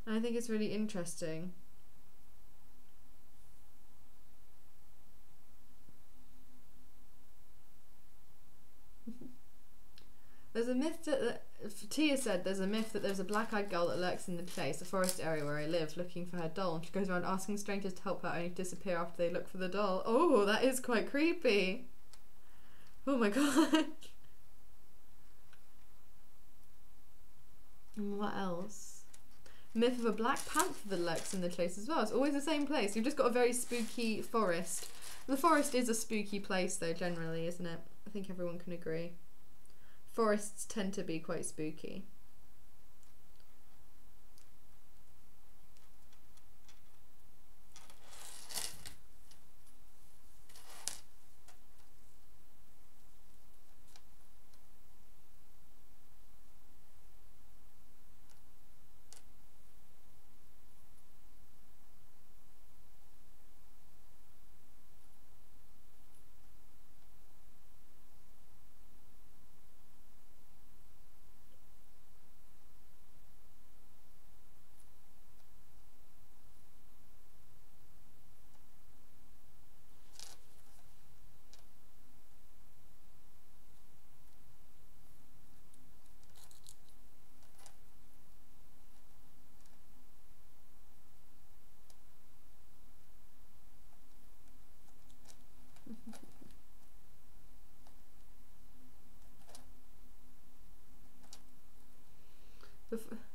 A: And I think it's really interesting. There's a myth that Tia said there's a myth that there's a black-eyed girl that lurks in the place, the forest area where I live, looking for her doll. And she goes around asking strangers to help her, only to disappear after they look for the doll. Oh, that is quite creepy. Oh my god. And what else? Myth of a black panther that lurks in the place as well. It's always the same place. You've just got a very spooky forest. The forest is a spooky place though, generally, isn't it? I think everyone can agree. Forests tend to be quite spooky.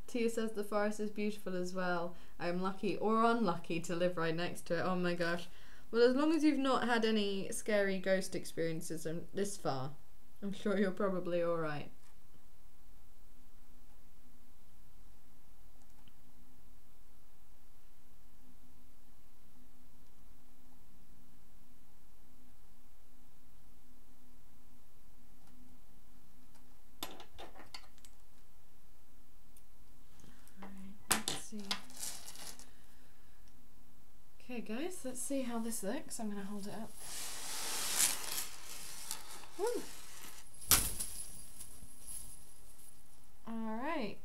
A: Tia says the forest is beautiful as well. I am lucky or unlucky to live right next to it. Oh my gosh. Well, as long as you've not had any scary ghost experiences this far, I'm sure you're probably alright. Okay guys, let's see how this looks. I'm going to hold it up. Alright.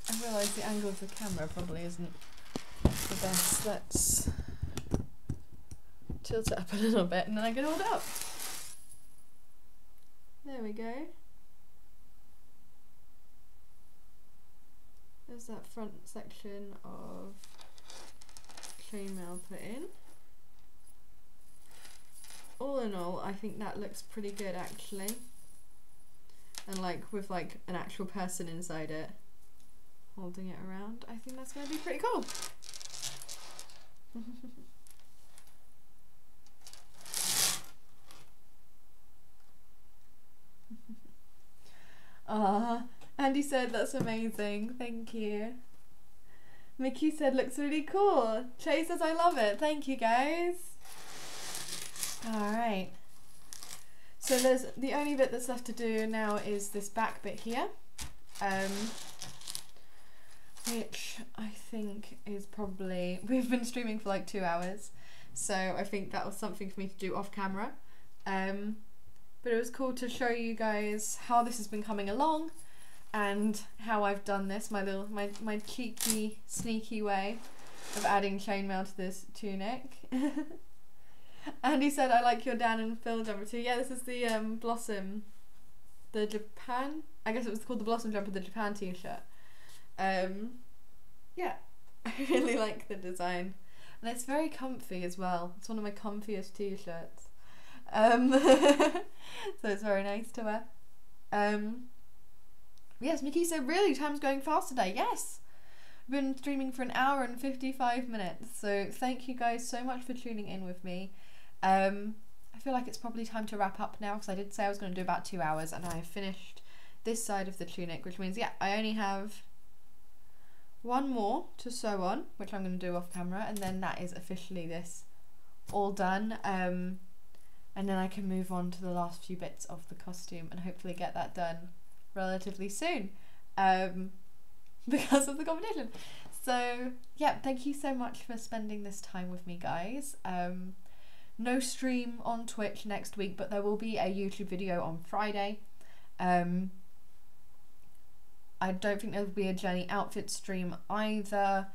A: I realise the angle of the camera probably isn't the best. Let's tilt it up a little bit and then I can hold it up. There we go. There's that front section of chainmail put in. All in all, I think that looks pretty good actually. And like with like an actual person inside it, holding it around, I think that's going to be pretty cool. Andy said that's amazing, thank you. Mickey said looks really cool. Chase says I love it. Thank you guys. Alright. So there's the only bit that's left to do now is this back bit here. Which I think is probably, we've been streaming for like 2 hours, so I think that was something for me to do off camera. But it was cool to show you guys how this has been coming along and how I've done this, my cheeky, sneaky way of adding chainmail to this tunic. And he said, I like your Dan and Phil jumper too. Yeah, this is the Blossom, the Japan, I guess it was called the Blossom jumper, the Japan t-shirt. Yeah, I really like the design. And it's very comfy as well. It's one of my comfiest t-shirts. So it's very nice to wear. Yes, Mickey said, really, time's going fast today. Yes! I've been streaming for 1 hour and 55 minutes. So thank you guys so much for tuning in with me. I feel like it's probably time to wrap up now because I did say I was going to do about 2 hours and I have finished this side of the tunic, which means, yeah, I only have one more to sew on, which I'm going to do off camera, and then that is officially this all done. And then I can move on to the last few bits of the costume and hopefully get that done relatively soon because of the competition. So yeah, thank you so much for spending this time with me, guys. No stream on Twitch next week, but there will be a YouTube video on Friday. I don't think there will be a Jenny outfit stream either.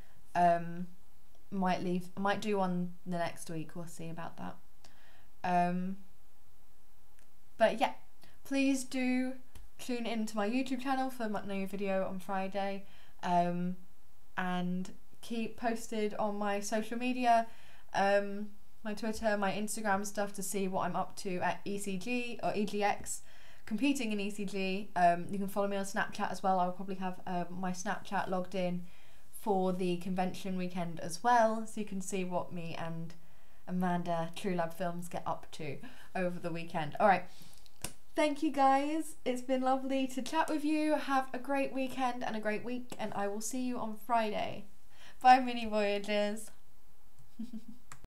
A: Might do one the next week. We'll see about that. But yeah, please do tune into my YouTube channel for my new video on Friday, and keep posted on my social media, my Twitter, my Instagram stuff, to see what I'm up to at ECG or EGX, competing in ECG. You can follow me on Snapchat as well. I'll probably have my Snapchat logged in for the convention weekend as well, so you can see what me and Amanda True Love Films get up to over the weekend. Alright, thank you guys, it's been lovely to chat with you. Have a great weekend and a great week, and I will see you on Friday. Bye, mini Voyagers.